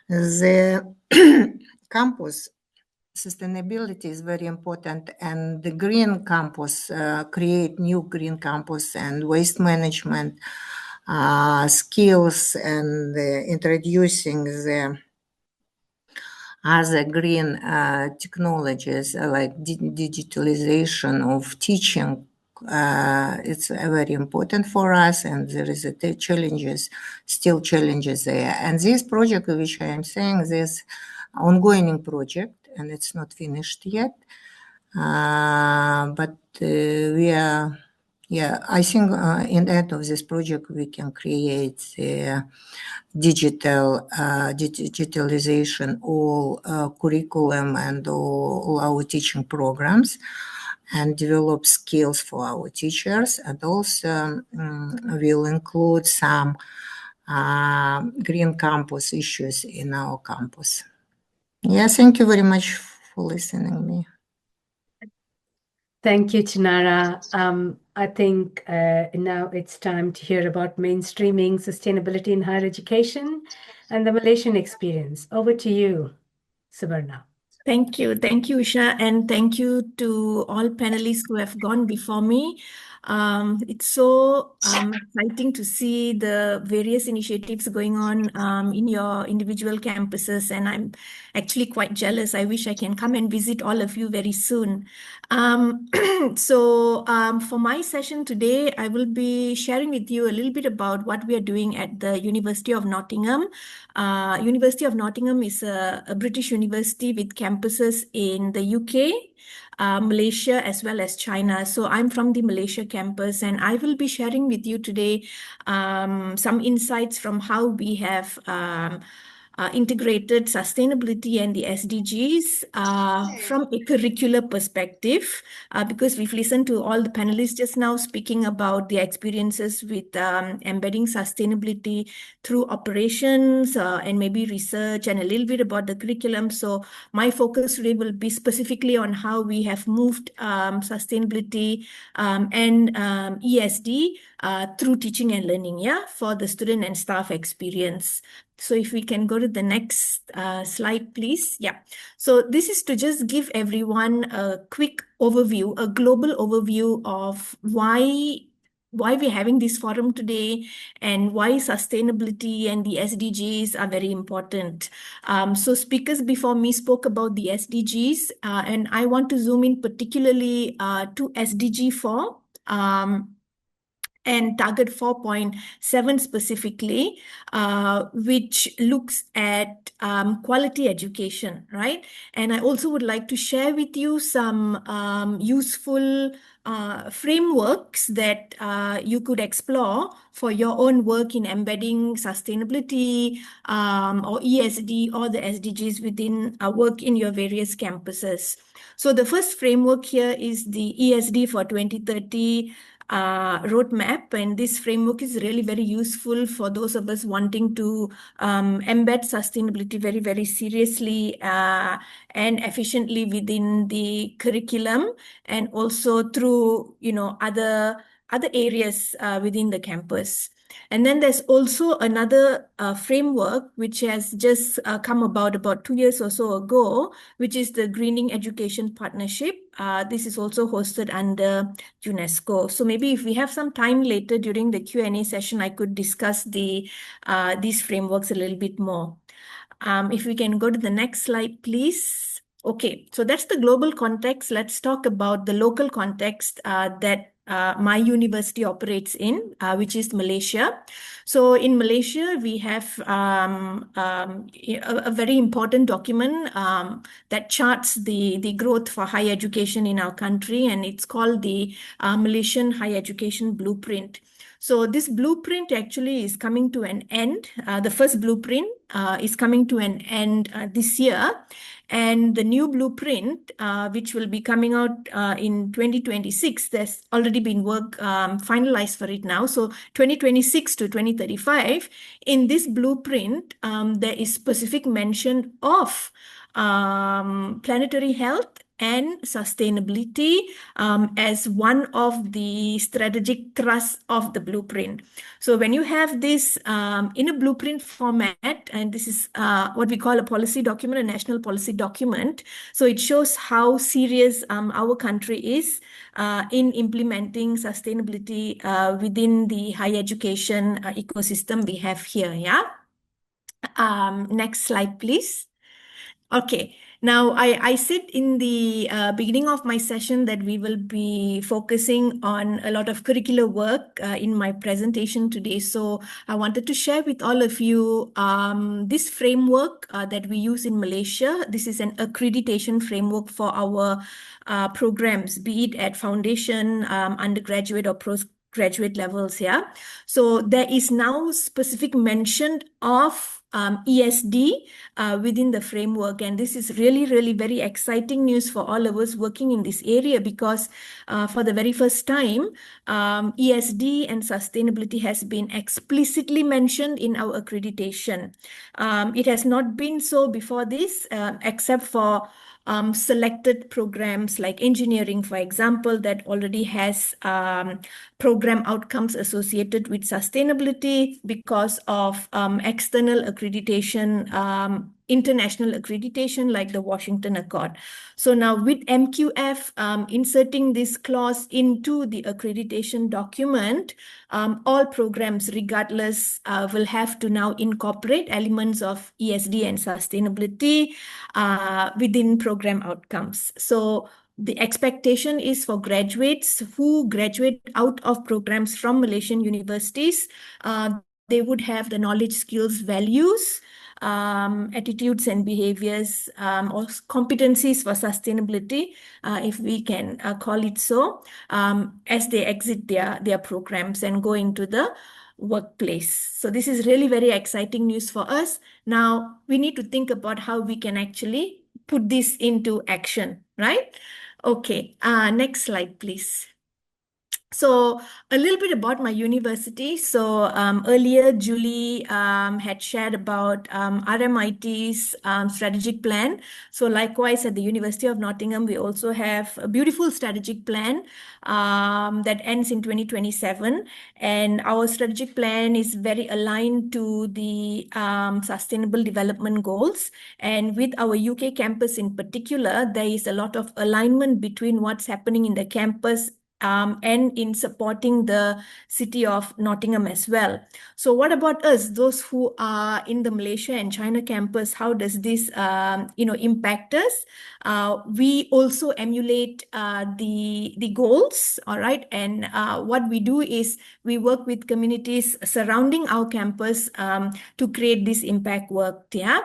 Speaker 6: the campus sustainability is very important, and the green campus create new green campus and waste management skills, and introducing the other green technologies like digitalization of teaching. It's very important for us, and there is still challenges there. And this project, which I am saying, this ongoing project, and it's not finished yet, but we are, I think in the end of this project we can create digitalization all curriculum and all our teaching programs, and develop skills for our teachers, and also will include some green campus issues in our campus. Thank you very much for listening me.
Speaker 3: Thank you, Chinara. I think now it's time to hear about mainstreaming sustainability in higher education and the Malaysian experience. Over to you, Subarna.
Speaker 7: Thank you, Usha, and thank you to all panelists who have gone before me. It's so exciting to see the various initiatives going on in your individual campuses, and I'm actually quite jealous. I wish I can come and visit all of you very soon. For my session today, I will be sharing with you a little bit about what we are doing at the University of Nottingham. University of Nottingham is a British university with campuses in the UK, Malaysia, as well as China. So I'm from the Malaysia campus, and I will be sharing with you today some insights from how we have integrated sustainability and the SDGs from a curricular perspective, because we've listened to all the panelists just now speaking about their experiences with embedding sustainability through operations and maybe research, and a little bit about the curriculum. So my focus today will be specifically on how we have moved sustainability and ESD through teaching and learning, for the student and staff experience. So if we can go to the next slide, please. So this is to just give everyone a quick overview, a global overview of why we're having this forum today and why sustainability and the SDGs are very important. So speakers before me spoke about the SDGs, and I want to zoom in particularly to SDG 4. And target 4.7 specifically, which looks at quality education, right? And I also would like to share with you some useful frameworks that you could explore for your own work in embedding sustainability or ESD or the SDGs within work in your various campuses. So the first framework here is the ESD for 2030 roadmap, and this framework is really very useful for those of us wanting to embed sustainability very, very seriously and efficiently within the curriculum, and also through other areas within the campus. And then there's also another framework which has just come about 2 years or so ago, which is the Greening Education Partnership. This is also hosted under UNESCO. So maybe if we have some time later during the Q&A session, I could discuss these frameworks a little bit more. If we can go to the next slide, please. Okay, so that's the global context. Let's talk about the local context that my university operates in, which is Malaysia. So in Malaysia, we have a very important document that charts the growth for higher education in our country, and it's called the Malaysian Higher Education Blueprint. So this blueprint actually is coming to an end. The first blueprint is coming to an end this year. And the new blueprint, which will be coming out in 2026, there's already been work finalized for it now. So 2026 to 2035, in this blueprint, there is specific mention of planetary health and sustainability as one of the strategic thrusts of the blueprint. So when you have this in a blueprint format, and this is what we call a policy document, a national policy document, so it shows how serious our country is in implementing sustainability within the higher education ecosystem we have here. Yeah. Next slide, please. Okay, now I said in the beginning of my session that we will be focusing on a lot of curricular work in my presentation today. So I wanted to share with all of you this framework that we use in Malaysia. This is an accreditation framework for our programs, be it at foundation, undergraduate or postgraduate levels. Yeah. So there is now specific mention of ESD within the framework. And this is really, really very exciting news for all of us working in this area, because for the very first time, ESD and sustainability has been explicitly mentioned in our accreditation. It has not been so before this, except for selected programs like engineering, for example, that already has program outcomes associated with sustainability because of external accreditation, international accreditation like the Washington Accord. So now with MQF inserting this clause into the accreditation document, all programs regardless will have to now incorporate elements of ESD and sustainability within program outcomes. So the expectation is for graduates who graduate out of programs from Malaysian universities, they would have the knowledge, skills, values, attitudes and behaviors or competencies for sustainability, if we can call it so, as they exit their programs and go into the workplace. So this is really very exciting news for us. Now we need to think about how we can actually put this into action, right? Okay, next slide, please. So a little bit about my university. So earlier, Julie had shared about RMIT's strategic plan. So likewise, at the University of Nottingham, we also have a beautiful strategic plan that ends in 2027. And our strategic plan is very aligned to the Sustainable Development Goals. And with our UK campus in particular, there is a lot of alignment between what's happening in the campus and in supporting the city of Nottingham as well. So what about us, those who are in the Malaysia and China campus? How does this, impact us? We also emulate the goals, all right? And what we do is we work with communities surrounding our campus to create this impact work, yeah?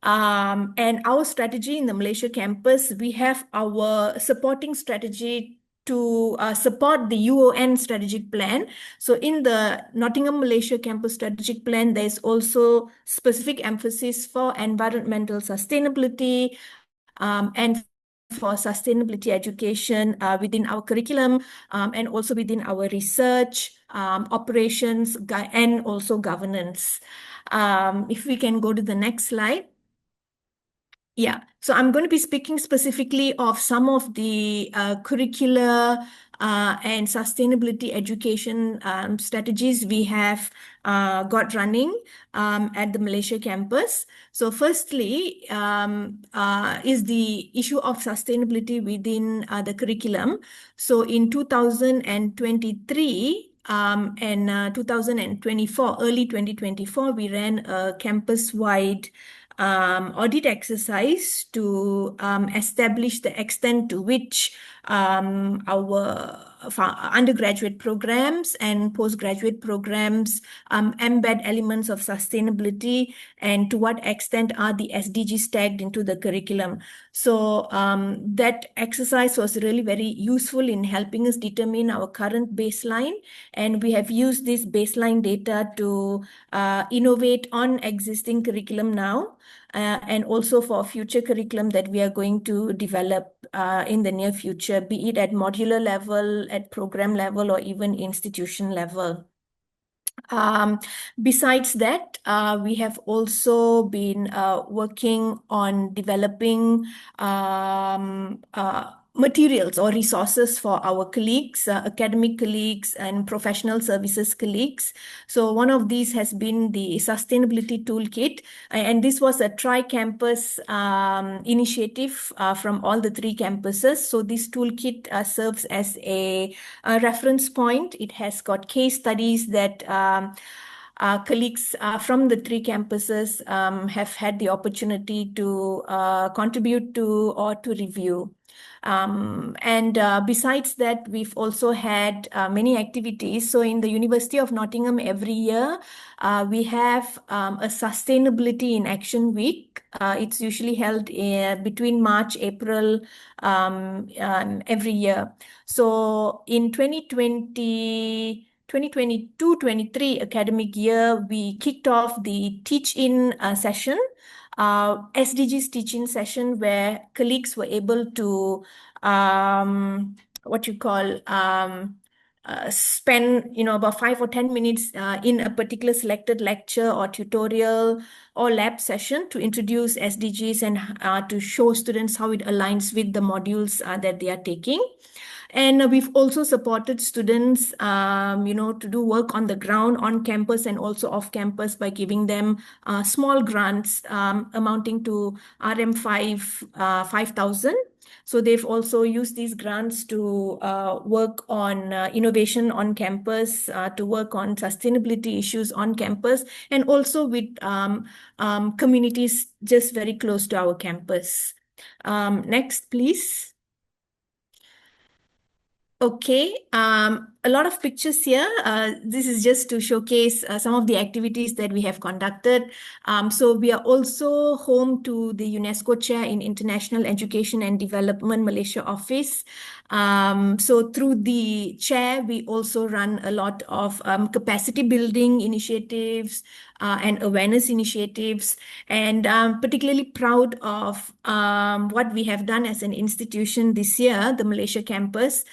Speaker 7: And our strategy in the Malaysia campus, we have our supporting strategy to support the UON strategic plan. So in the Nottingham Malaysia campus strategic plan, there's also specific emphasis for environmental sustainability and for sustainability education within our curriculum and also within our research, operations, and also governance. If we can go to the next slide. Yeah, so I'm going to be speaking specifically of some of the curricular and sustainability education strategies we have got running at the Malaysia campus. So firstly is the issue of sustainability within the curriculum. So in 2023, and 2024, early 2024, we ran a campus-wide audit exercise to establish the extent to which our undergraduate programs and postgraduate programs embed elements of sustainability, and to what extent are the SDGs tagged into the curriculum. So that exercise was really very useful in helping us determine our current baseline, and we have used this baseline data to innovate on existing curriculum now, and also for future curriculum that we are going to develop in the near future, be it at modular level, at program level, or even institution level. Besides that, we have also been working on developing materials or resources for our colleagues, academic colleagues and professional services colleagues. So one of these has been the sustainability toolkit, and this was a tri-campus initiative from all the 3 campuses. So this toolkit serves as a reference point. It has got case studies that colleagues from the 3 campuses have had the opportunity to contribute to or to review. And besides that, we've also had many activities. So in the University of Nottingham, every year, we have a Sustainability in Action Week. It's usually held between March, April every year. So in 2022-23 academic year, we kicked off the teach-in session, SDGs teach-in session, where colleagues were able to spend about 5 or 10 minutes in a particular selected lecture or tutorial or lab session to introduce SDGs and to show students how it aligns with the modules that they are taking. And we've also supported students, to do work on the ground, on campus, and also off campus by giving them small grants amounting to RM5,000. So they've also used these grants to work on innovation on campus, to work on sustainability issues on campus, and also with communities just very close to our campus. Next, please. Okay, a lot of pictures here. This is just to showcase some of the activities that we have conducted. So we are also home to the UNESCO Chair in International Education and Development Malaysia office. So through the chair, we also run a lot of capacity building initiatives and awareness initiatives, and I'm particularly proud of what we have done as an institution this year, the Malaysia campus,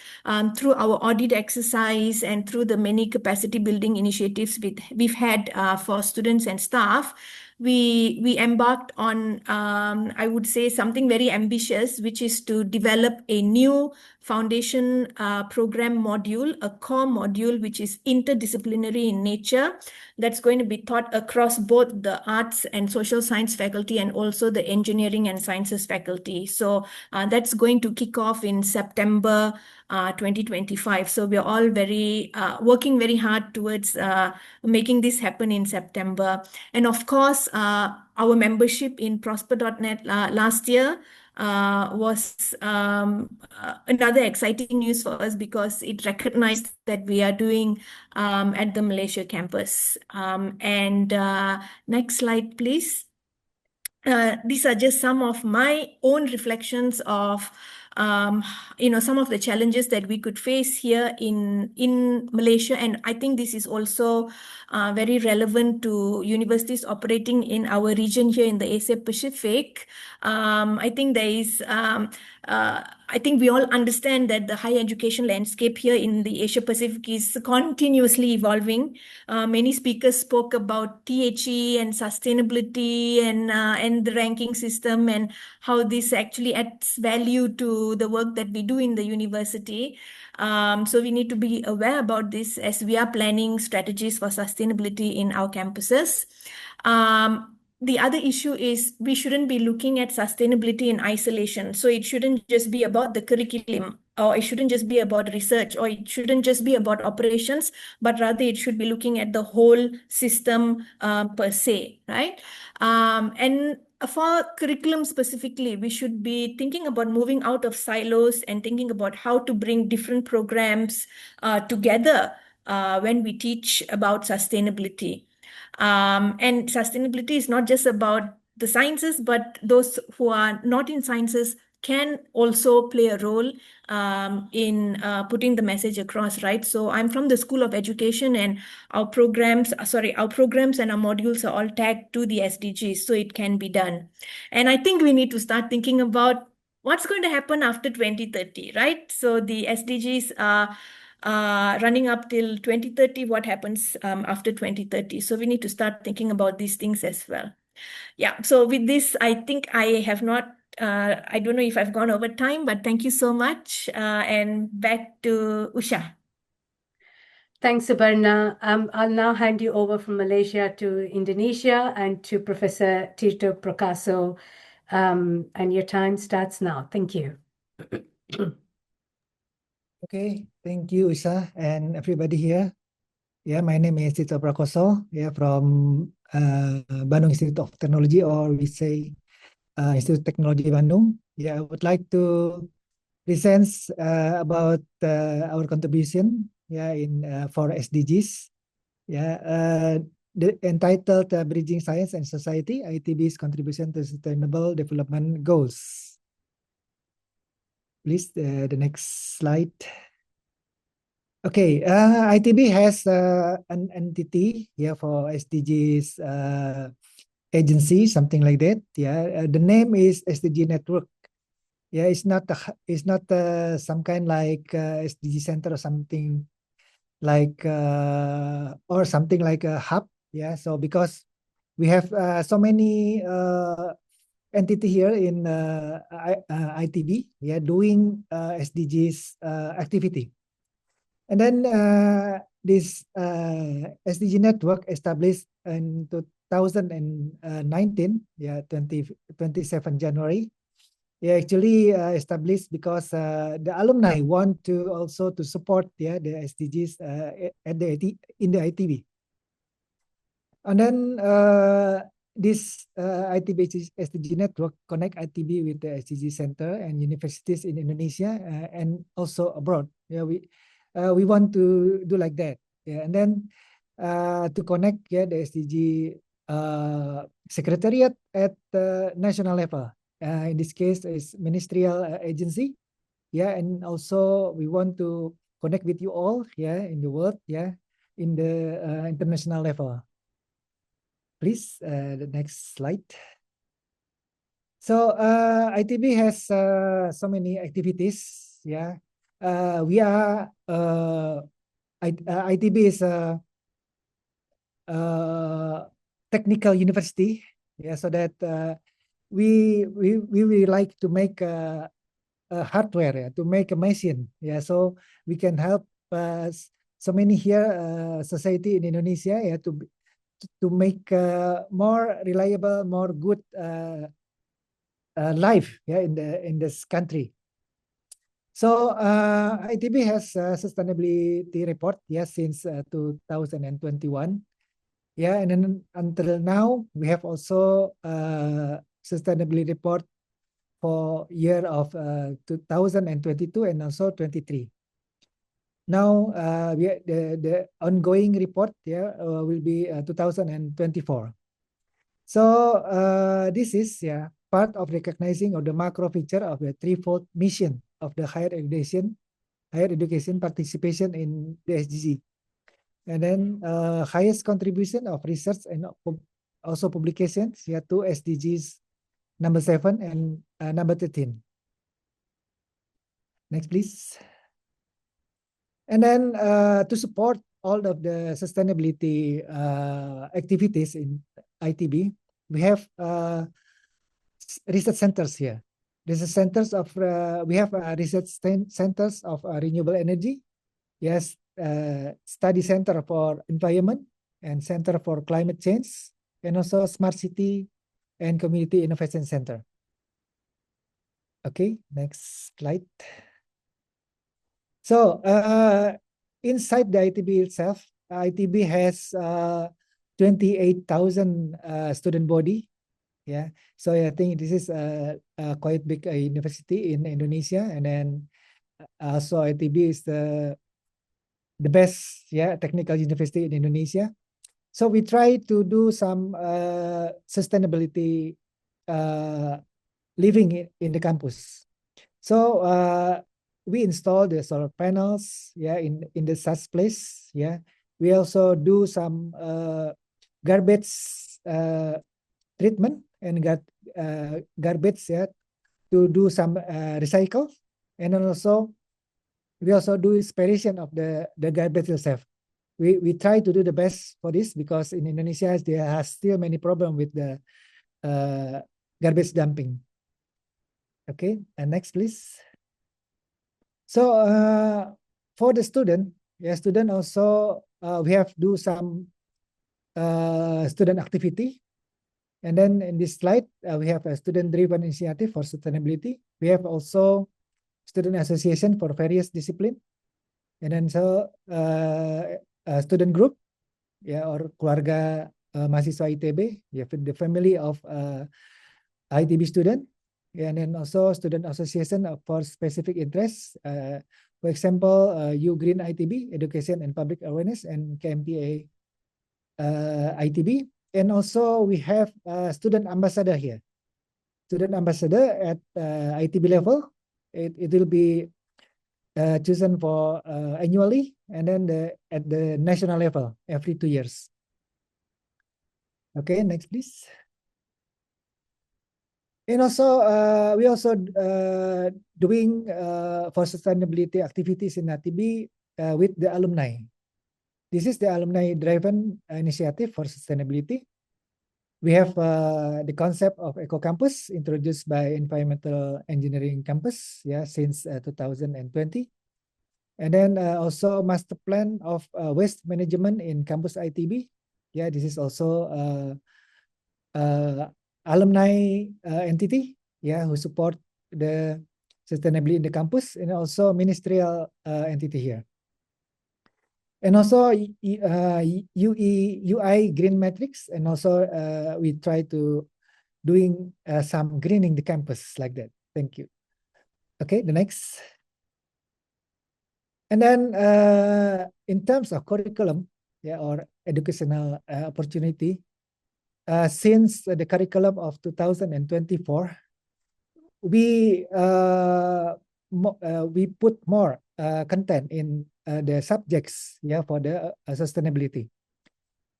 Speaker 7: through our audit exercise and through the many capacity building initiatives we've had for students and staff. We embarked on, I would say, something very ambitious, which is to develop a new foundation program module, a core module, which is interdisciplinary in nature, that's going to be taught across both the arts and social science faculty and also the engineering and sciences faculty. So that's going to kick off in September 2025. So we're all working very hard towards making this happen in September. And of course, our membership in Prosper.net last year was another exciting news for us, because it recognized that we are doing at the Malaysia campus. And next slide, please. These are just some of my own reflections of some of the challenges that we could face here in Malaysia. And I think this is also very relevant to universities operating in our region here in the Asia Pacific. I think there is I think we all understand that the higher education landscape here in the Asia Pacific is continuously evolving. Many speakers spoke about THE and sustainability and the ranking system and how this actually adds value to the work that we do in the university. So we need to be aware about this as we are planning strategies for sustainability in our campuses. The other issue is we shouldn't be looking at sustainability in isolation. So it shouldn't just be about the curriculum, or it shouldn't just be about research, or it shouldn't just be about operations, but rather it should be looking at the whole system per se, right? And for curriculum specifically, we should be thinking about moving out of silos and thinking about how to bring different programs together when we teach about sustainability. And sustainability is not just about the sciences, but those who are not in sciences can also play a role in putting the message across, right? So I'm from the School of Education, and our programs and our modules are all tagged to the SDGs, so it can be done. And I think we need to start thinking about what's going to happen after 2030, right? So the SDGs are running up till 2030. What happens after 2030? So we need to start thinking about these things as well. Yeah, so with this, I think I have not, I don't know if I've gone over time, but thank you so much. And back to Usha.
Speaker 3: Thanks, Subarna. I'll now hand you over from Malaysia to Indonesia and to Professor Tito Prakaso. And your time starts now. Thank you.
Speaker 8: Okay, thank you, Usha, and everybody here. Yeah, my name is Tito Prakoso, yeah, from Bandung Institute of Technology, or we say Institute of Technology Bandung. Yeah, I would like to present about our contribution, yeah, in for SDGs. Yeah, entitled Bridging Science and Society, ITB's Contribution to Sustainable Development Goals. Please, the next slide. Okay, ITB has an entity, yeah, for SDGs agency, something like that. Yeah, the name is SDG Network. Yeah, it's not some kind like SDG Center or something like or something like a hub. Yeah, so because we have so many entity here in ITB, yeah, doing SDGs activity. And then this SDG network established in 2019, yeah, 27 January. Yeah, actually established because the alumni want to also to support, yeah, the SDGs at the in the ITB. And then this ITB SDG network connect ITB with the SDG Center and universities in Indonesia and also abroad. Yeah, we want to do like that. Yeah, and then to connect, yeah, the SDG secretariat at the national level. In this case, is ministerial agency. Yeah, and also we want to connect with you all. Yeah, in the world. Yeah, in the international level. Please, the next slide. So ITB has so many activities. Yeah, we are ITB is a technical university. Yeah, so that we really like to make a hardware, yeah, to make a machine. Yeah, so we can help so many here society in Indonesia, yeah, to make more reliable, more good life, yeah, in this country. So ITB has a sustainability report, yeah, since 2021. Yeah, and then until now we have also sustainability report for year of 2022 and also 23. Now the ongoing report, yeah, will be 2024. So this is, yeah, part of recognizing of the macro feature of the threefold mission of the higher education participation in the SDG. And then highest contribution of research and also publications, yeah, to SDGs number 7 and number 13. Next, please. And then to support all of the sustainability activities in ITB, we have research centers here. Research centers of we have research centers of renewable energy. Yes, study center for environment and center for climate change, and also smart city and community innovation center. Okay, next slide. So inside the ITB itself, ITB has 28,000 student body. Yeah, so I think this is a quite big university in Indonesia, and then also ITB is the best technical university in Indonesia. So we try to do some sustainability living in the campus. So we install the solar panels in the such place. Yeah, we also do some garbage treatment and garbage to do some recycle, and then also we also do separation of the garbage itself. We try to do the best for this because in Indonesia there are still many problems with the garbage dumping. Okay, and next please. So for the student also we have do some student activity. And then in this slide, we have a student-driven initiative for sustainability. We have also student association for various discipline. And then so a student group, or keluarga mahasiswa ITB, the family of ITB student. And then also student association for specific interests. For example, U Green ITB, Education and Public Awareness, and KMPA ITB. And also we have a student ambassador here. Student ambassador at ITB level. It will be chosen for annually, and then at the national level every 2 years. Okay, next please. And also we also doing for sustainability activities in ITB with the alumni. This is the alumni-driven initiative for sustainability. We have the concept of Eco Campus introduced by Environmental Engineering Campus, since 2020. And then also master plan of waste management in campus ITB. This is also alumni entity, who support the sustainability in the campus, and also ministerial entity here. And also UI green matrix, and also we try to doing some greening the campus like that. Thank you. Okay, the next. And then in terms of curriculum, or educational opportunity, since the curriculum of 2024, we put more content in the subjects for the sustainability.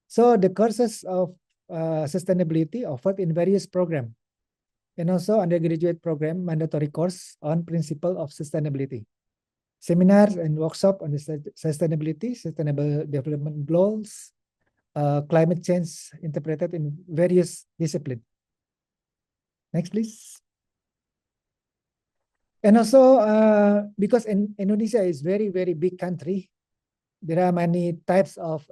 Speaker 8: So the courses of sustainability offered in various programs, and also undergraduate program mandatory course on principle of sustainability, seminars and workshop on the sustainability, sustainable development goals, climate change interpreted in various disciplines. Next, please. And also, because Indonesia is very, very big country, there are many types of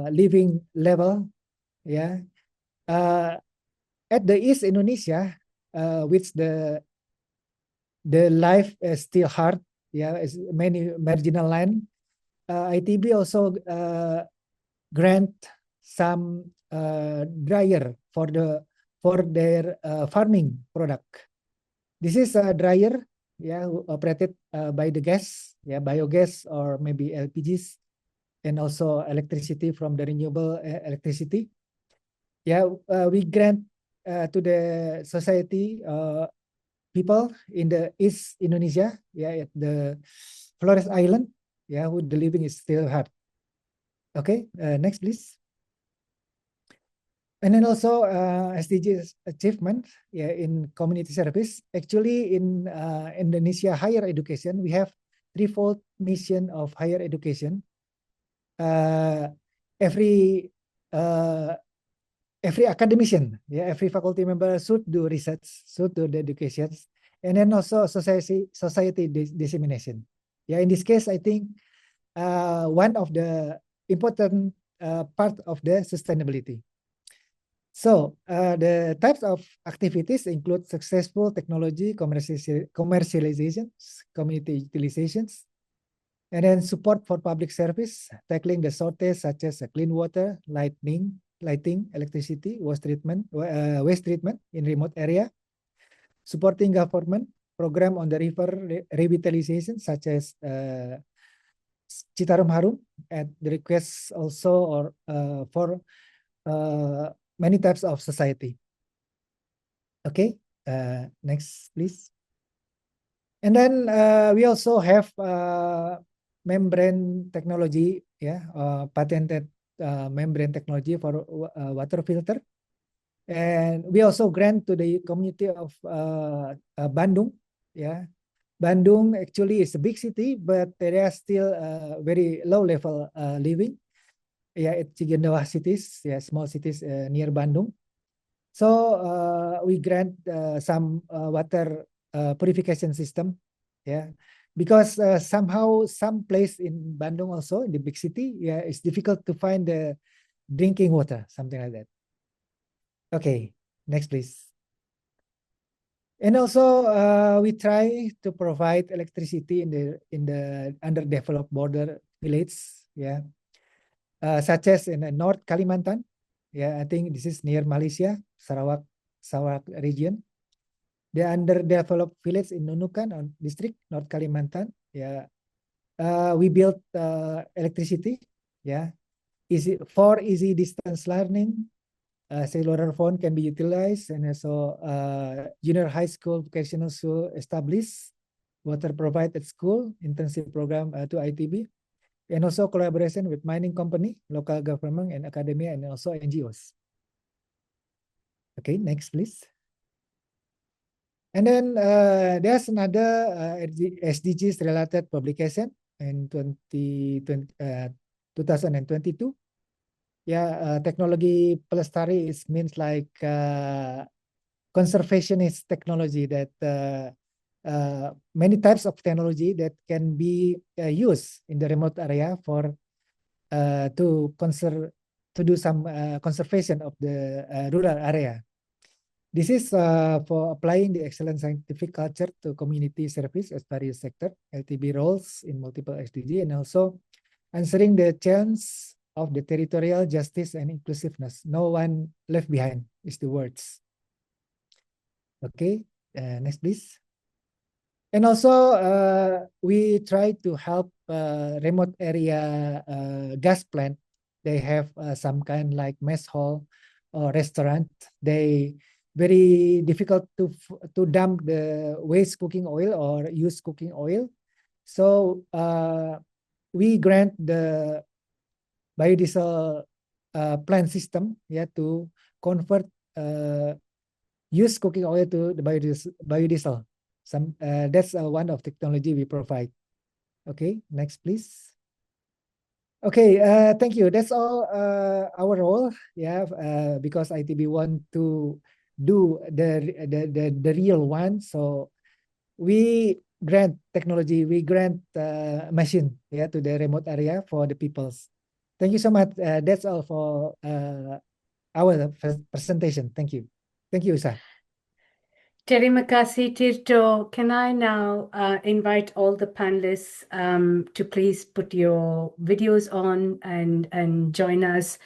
Speaker 8: living level. At the East Indonesia, which the life is still hard, is many marginal land. ITB also grant some dryer for their farming product. This is a dryer, who operated by the gas, biogas or maybe LPGs, and also electricity from the renewable electricity. We grant to the society people in the East Indonesia, at the Flores Island, who the living is still hard. Okay, next please. And then also SDGs achievement in community service. Actually, in Indonesia higher education, we have threefold mission of higher education. Every academician, every faculty member should do research, should do the education, and then also society dissemination. In this case, I think one of the important part of the sustainability. So the types of activities include successful technology commercializations, community utilizations, and then support for public service, tackling the shortage such as clean water, lighting, lighting, electricity, waste treatment in remote area, supporting government program on the river revitalization, such as Citarum Harum, at the request also or for many types of society. Okay, next, please. And then we also have membrane technology, patented membrane technology for water filter. And we also grant to the community of Bandung. Bandung actually is a big city, but there are still very low level living. It's Cigendawa cities, small cities near Bandung. So we grant some water purification system, because somehow some place in Bandung also in the big city, it's difficult to find the drinking water, something like that. Okay, next please. And also we try to provide electricity in the underdeveloped border village, such as in the North Kalimantan. I think this is near Malaysia, Sarawak region. The underdeveloped village in Nunukan district, North Kalimantan. We built electricity. For easy distance learning. Cellular phone can be utilized, and also junior high school vocational school established, water provided at school, intensive program to ITB, and also collaboration with mining company, local government, and academia, and also NGOs. Okay, next please. And then there's another SDGs related publication in 2022. Technology pelestari means like conservationist technology, that many types of technology that can be used in the remote area for to do some conservation of the rural area. This is for applying the excellent scientific culture to community service as various sector, LTB roles in multiple SDG, and also answering the challenge of the territorial justice and inclusiveness. No one left behind is the words. Okay, next please. And also we try to help remote area gas plant. They have some kind like mess hall or restaurant. They very difficult to dump the waste cooking oil or used cooking oil. So we grant the biodiesel plant system, to convert used cooking oil to the biodiesel. That's one of technology we provide. Okay, next please. Okay, thank you. That's all our role. Because ITB want to do the real one, so we grant technology, we grant machine, to the remote area for the peoples. Thank you so much. That's all for our presentation. Thank you. Thank you, Usa.
Speaker 3: Terima kasih, Tirto. Can I now invite all the panelists to please put your videos on and join us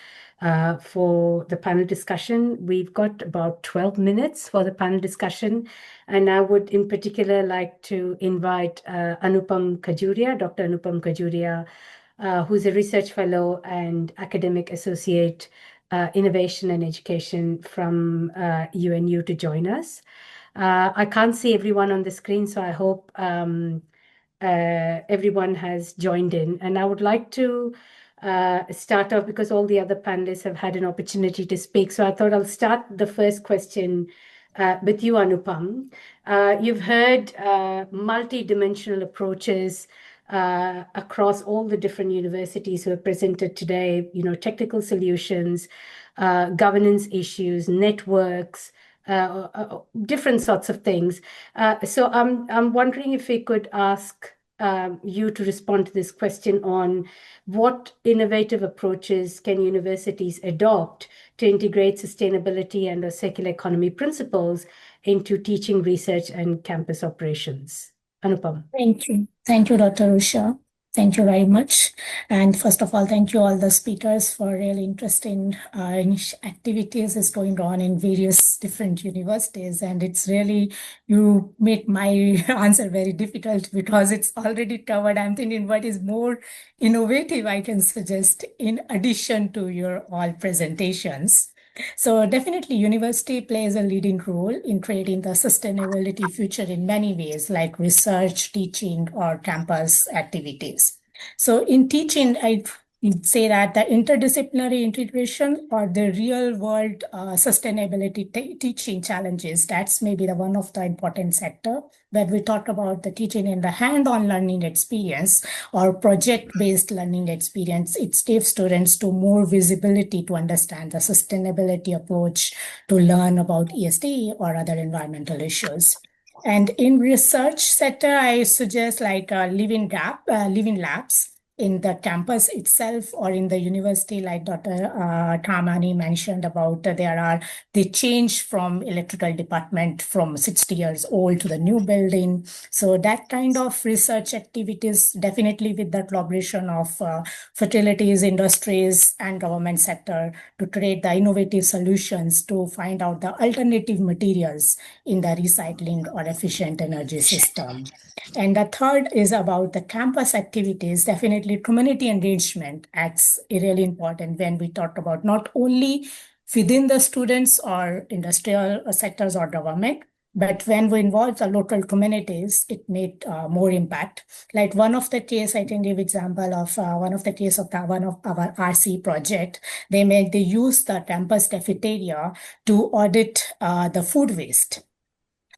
Speaker 3: for the panel discussion. We've got about 12 minutes for the panel discussion, and I would in particular like to invite Anupam Khajuria, Dr. Anupam Khajuria, who's a research fellow and academic associate innovation and education from UNU to join us. I can't see everyone on the screen, so I hope everyone has joined in. And I would like to start off because all the other panelists have had an opportunity to speak. So I thought I'll start the first question with you, Anupam. You've heard multi-dimensional approaches across all the different universities who have presented today, technical solutions, governance issues, networks, different sorts of things. So I'm wondering if we could ask you to respond to this question on what innovative approaches can universities adopt to integrate sustainability and circular economy principles into teaching, research, and campus operations. Anupam.
Speaker 9: Thank you. Thank you, Dr. Usha. Thank you very much. And first of all, thank you all the speakers for really interesting activities is going on in various different universities. And it's really, you make my answer very difficult because it's already covered. I'm thinking what is more innovative I can suggest in addition to your all presentations. So definitely university plays a leading role in creating the sustainability future in many ways, like research, teaching, or campus activities. So in teaching, I say that the interdisciplinary integration or the real world sustainability teaching challenges, that's maybe the one of the important sector that we talk about the teaching in the hand-on learning experience or project-based learning experience. It gives students to more visibility to understand the sustainability approach to learn about ESG or other environmental issues. And in research sector, I suggest like living labs in the campus itself or in the university, like Dr. Thamani mentioned about they changed from electrical department from 60 years old to the new building. So that kind of research activities, definitely with the collaboration of facilities, industries, and government sector to create the innovative solutions to find out the alternative materials in the recycling or efficient energy system. And the third is about the campus activities. Definitely community engagement acts really important when we talk about not only within the students or industrial sectors or government, but when we involve the local communities, it made more impact. Like one of the case, I can give example of one of our RC project. They use the campus cafeteria to audit the food waste.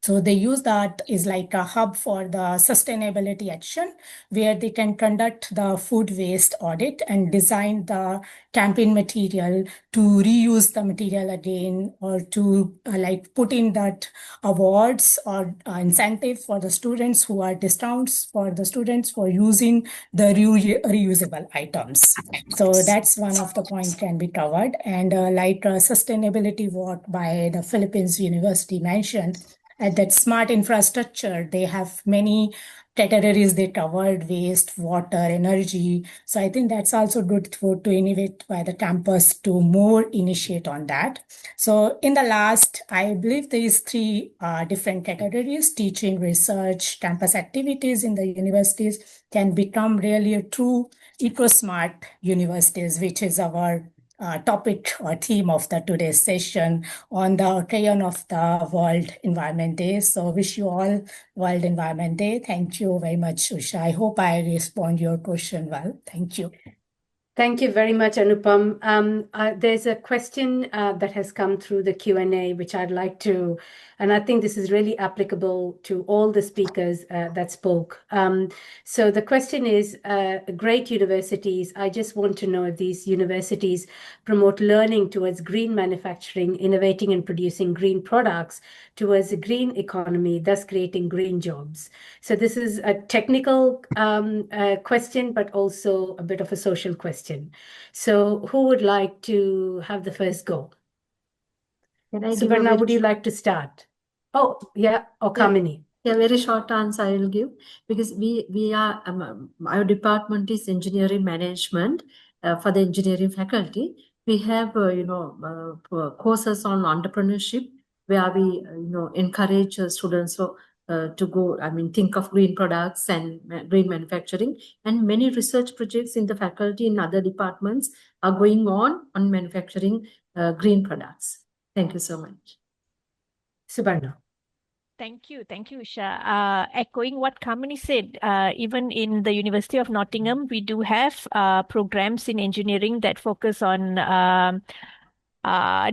Speaker 9: So they use that is like a hub for the sustainability action where they can conduct the food waste audit and design the campaign material to reuse the material again or to like put in that awards or incentive for the students who are discounts for the students for using the reusable items. So that's one of the points can be covered. And sustainability work by the Philippines University mentioned, at that smart infrastructure, they have many categories they covered: waste, water, energy. So I think that's also good to innovate by the campus to more initiate on that. So in the last, I believe these three different categories, teaching, research, campus activities in the universities can become really a true EcoSmart universities, which is our topic or theme of the today's session on the occasion of the World Environment Day. So wish you all World Environment Day. Thank you very much, Usha. I hope I respond your question well. Thank you.
Speaker 3: Thank you very much, Anupam. There's a question that has come through the Q&A, which I'd like to, and I think this is really applicable to all the speakers that spoke. So the question is, great universities, I just want to know if these universities promote learning towards green manufacturing, innovating and producing green products towards a green economy, thus creating green jobs. So this is a technical question, but also a bit of a social question. So who would like to have the first go? Subarna, would you like to start? Oh, yeah, or Kamini.
Speaker 1: Yeah, very short answer I will give, because we are our department is engineering management for the engineering faculty. We have courses on entrepreneurship where we encourage students to go, think of green products and green manufacturing, and many research projects in the faculty in other departments are going on manufacturing green products. Thank you so much.
Speaker 3: Subarna.
Speaker 10: Thank you, Usha. Echoing what Kamini said, even in the University of Nottingham, we do have programs in engineering that focus on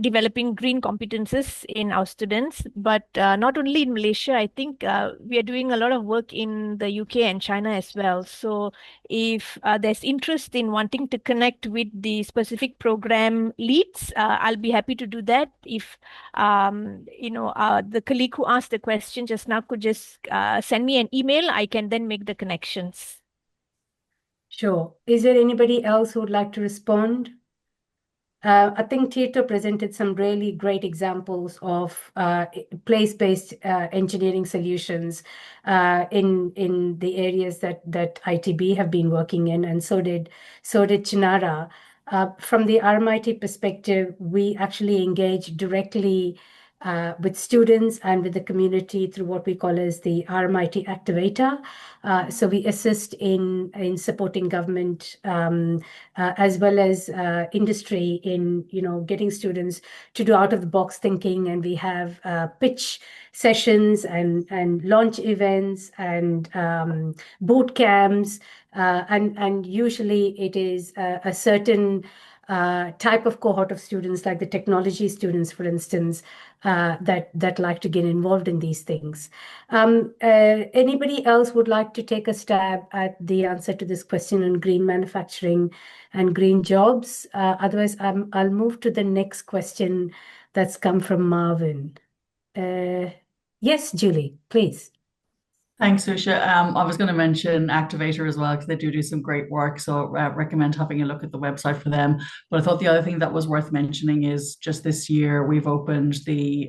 Speaker 10: developing green competences in our students. But not only in Malaysia, I think we are doing a lot of work in the UK and China as well. So if there's interest in wanting to connect with the specific program leads, I'll be happy to do that. If, the colleague who asked the question just now could just send me an email, I can then make the connections.
Speaker 3: Sure. Is there anybody else who would like to respond? I think Tito presented some really great examples of place-based engineering solutions in the areas that ITB have been working in, and so did Chinara. From the RMIT perspective, we actually engage directly with students and with the community through what we call as the RMIT Activator. So we assist in supporting government as well as industry in getting students to do out of the box thinking, and we have pitch sessions and launch events and boot camps, and usually it is a certain type of cohort of students, like the technology students, for instance, that like to get involved in these things. Anybody else would like to take a stab at the answer to this question on green manufacturing and green jobs? Otherwise, I'll move to the next question that's come from Marvin. Yes, Julie, please.
Speaker 4: Thanks, Usha. I was going to mention Activator as well, because they do some great work. So recommend having a look at the website for them. But I thought the other thing that was worth mentioning is just this year we've opened the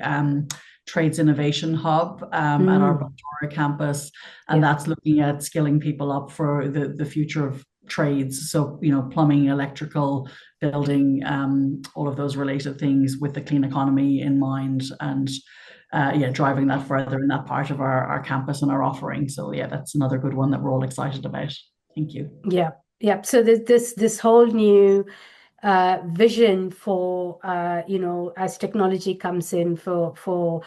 Speaker 4: Trades Innovation Hub at our Bandura campus, and that's looking at skilling people up for the future of trades. So, plumbing, electrical, building, all of those related things with the clean economy in mind, and driving that further in that part of our campus and our offering. So that's another good one that we're all excited about. Thank you.
Speaker 3: Yeah. So this whole new vision for as technology comes in for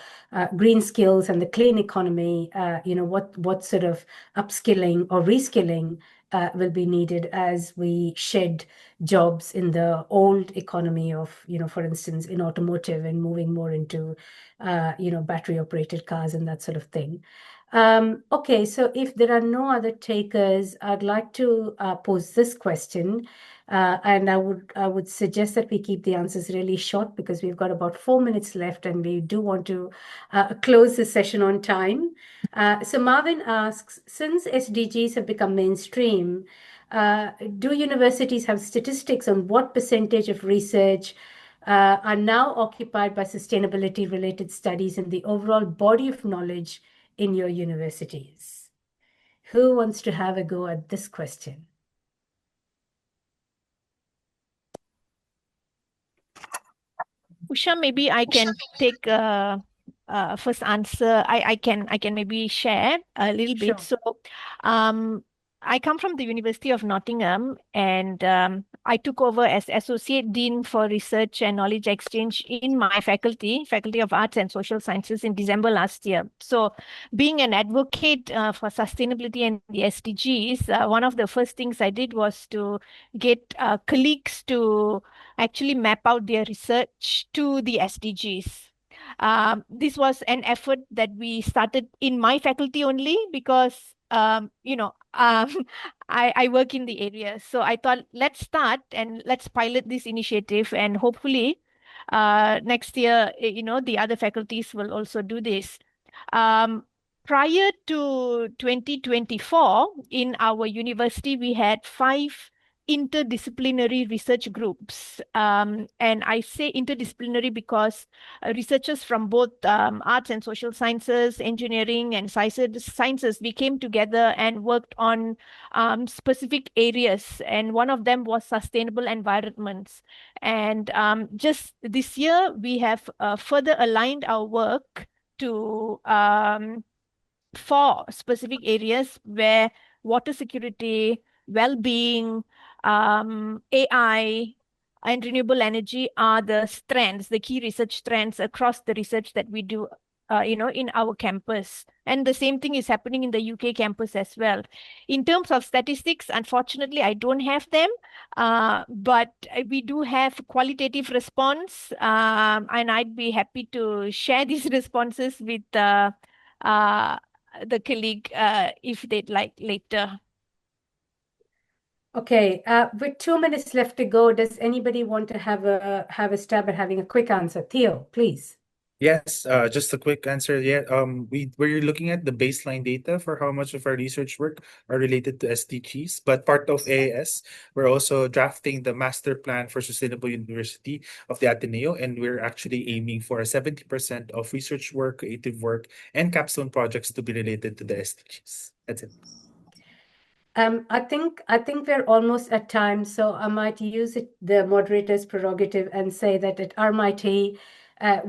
Speaker 3: green skills and the clean economy, what sort of upskilling or reskilling will be needed as we shed jobs in the old economy of, for instance, in automotive, and moving more into battery operated cars and that sort of thing. Okay, so if there are no other takers, I'd like to pose this question. And I would suggest that we keep the answers really short, because we've got about 4 minutes left and we do want to close the session on time. So Marvin asks, since SDGs have become mainstream, do universities have statistics on what percentage of research are now occupied by sustainability related studies in the overall body of knowledge in your universities? Who wants to have a go at this question?
Speaker 10: Usha, maybe I can take first answer. I can maybe share a little bit.
Speaker 3: Sure.
Speaker 10: So I come from the University of Nottingham, and I took over as Associate Dean for Research and Knowledge Exchange in my Faculty of Arts and Social Sciences, in December last year. So being an advocate for sustainability and the SDGs, one of the first things I did was to get colleagues to actually map out their research to the SDGs. This was an effort that we started in my faculty only, because I work in the area. So I thought, let's start and let's pilot this initiative, and hopefully next year, the other faculties will also do this. Prior to 2024, in our university, we had 5 interdisciplinary research groups. And I say interdisciplinary because researchers from both arts and social sciences, engineering and sciences, we came together and worked on specific areas. And one of them was sustainable environments. And just this year, we have further aligned our work to 4 specific areas where water security, well-being, AI, and renewable energy are the strands, the key research strands across the research that we do, in our campus. And the same thing is happening in the UK campus as well. In terms of statistics, unfortunately, I don't have them, but we do have qualitative response, and I'd be happy to share these responses with the colleague if they'd like later.
Speaker 3: Okay, with 2 minutes left to go, does anybody want to have a stab at having a quick answer? Theo, please.
Speaker 5: Yes, just a quick answer. Yeah, we're looking at the baseline data for how much of our research work are related to SDGs, but part of AAS, we're also drafting the master plan for sustainable university of the Ateneo, and we're actually aiming for 70% of research work, creative work, and capstone projects to be related to the SDGs. That's it.
Speaker 3: I think we're almost at time, so I might use the moderator's prerogative and say that at RMIT,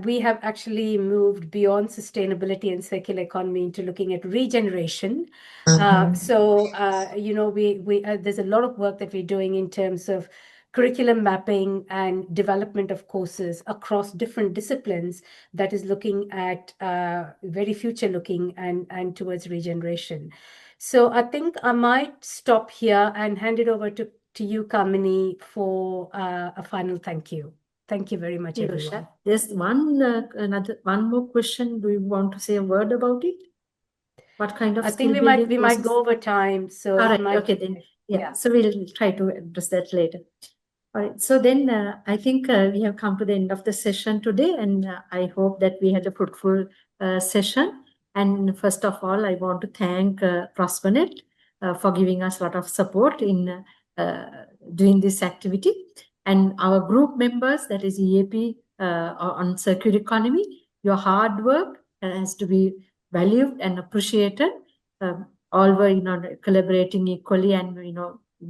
Speaker 3: we have actually moved beyond sustainability and circular economy into looking at regeneration. So there's a lot of work that we're doing in terms of curriculum mapping and development of courses across different disciplines that is looking at very future looking and towards regeneration. So I think I might stop here and hand it over to you, Kamini, for a final thank you. Thank you very much, everyone.
Speaker 1: There's one more question. Do you want to say a word about it? What kind of
Speaker 3: I think we might go over time. So
Speaker 1: all right, okay then. Yeah. So we'll try to address that later. All right. So then I think we have come to the end of the session today, and I hope that we had a fruitful session. And first of all, I want to thank ProsperNet for giving us a lot of support in doing this activity. And our group members, that is EAP on circular economy, your hard work has to be valued and appreciated. All were, collaborating equally and,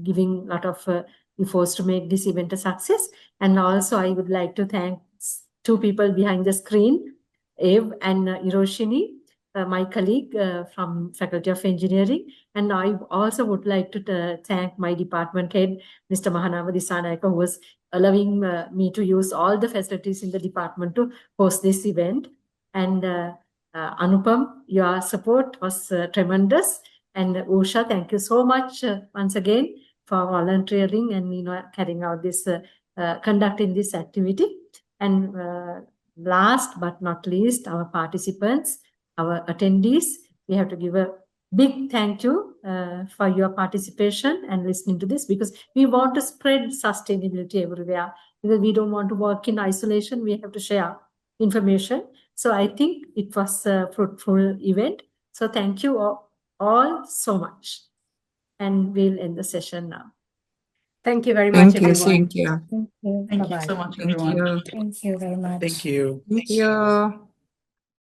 Speaker 1: giving a lot of efforts to make this event a success. And also, I would like to thank two people behind the screen, Eve and Hiroshini, my colleague from Faculty of Engineering. And I also would like to thank my department head, Mr. Mahanava Disanayaka, who was allowing me to use all the facilities in the department to host this event. And Anupam, your support was tremendous. And Usha, thank you so much once again for volunteering and carrying out this, conducting this activity. And last but not least, our participants, our attendees, we have to give a big thank you for your participation and listening to this, because we want to spread sustainability everywhere. Because we don't want to work in isolation, we have to share information. So I think it was a fruitful event. So thank you all so much. And we'll end the session now.
Speaker 3: Thank you very much, everyone.
Speaker 6: Thank you.
Speaker 9: Thank you.
Speaker 4: Thank you so much, everyone.
Speaker 9: Thank you very much.
Speaker 5: Thank you.
Speaker 6: Thank you.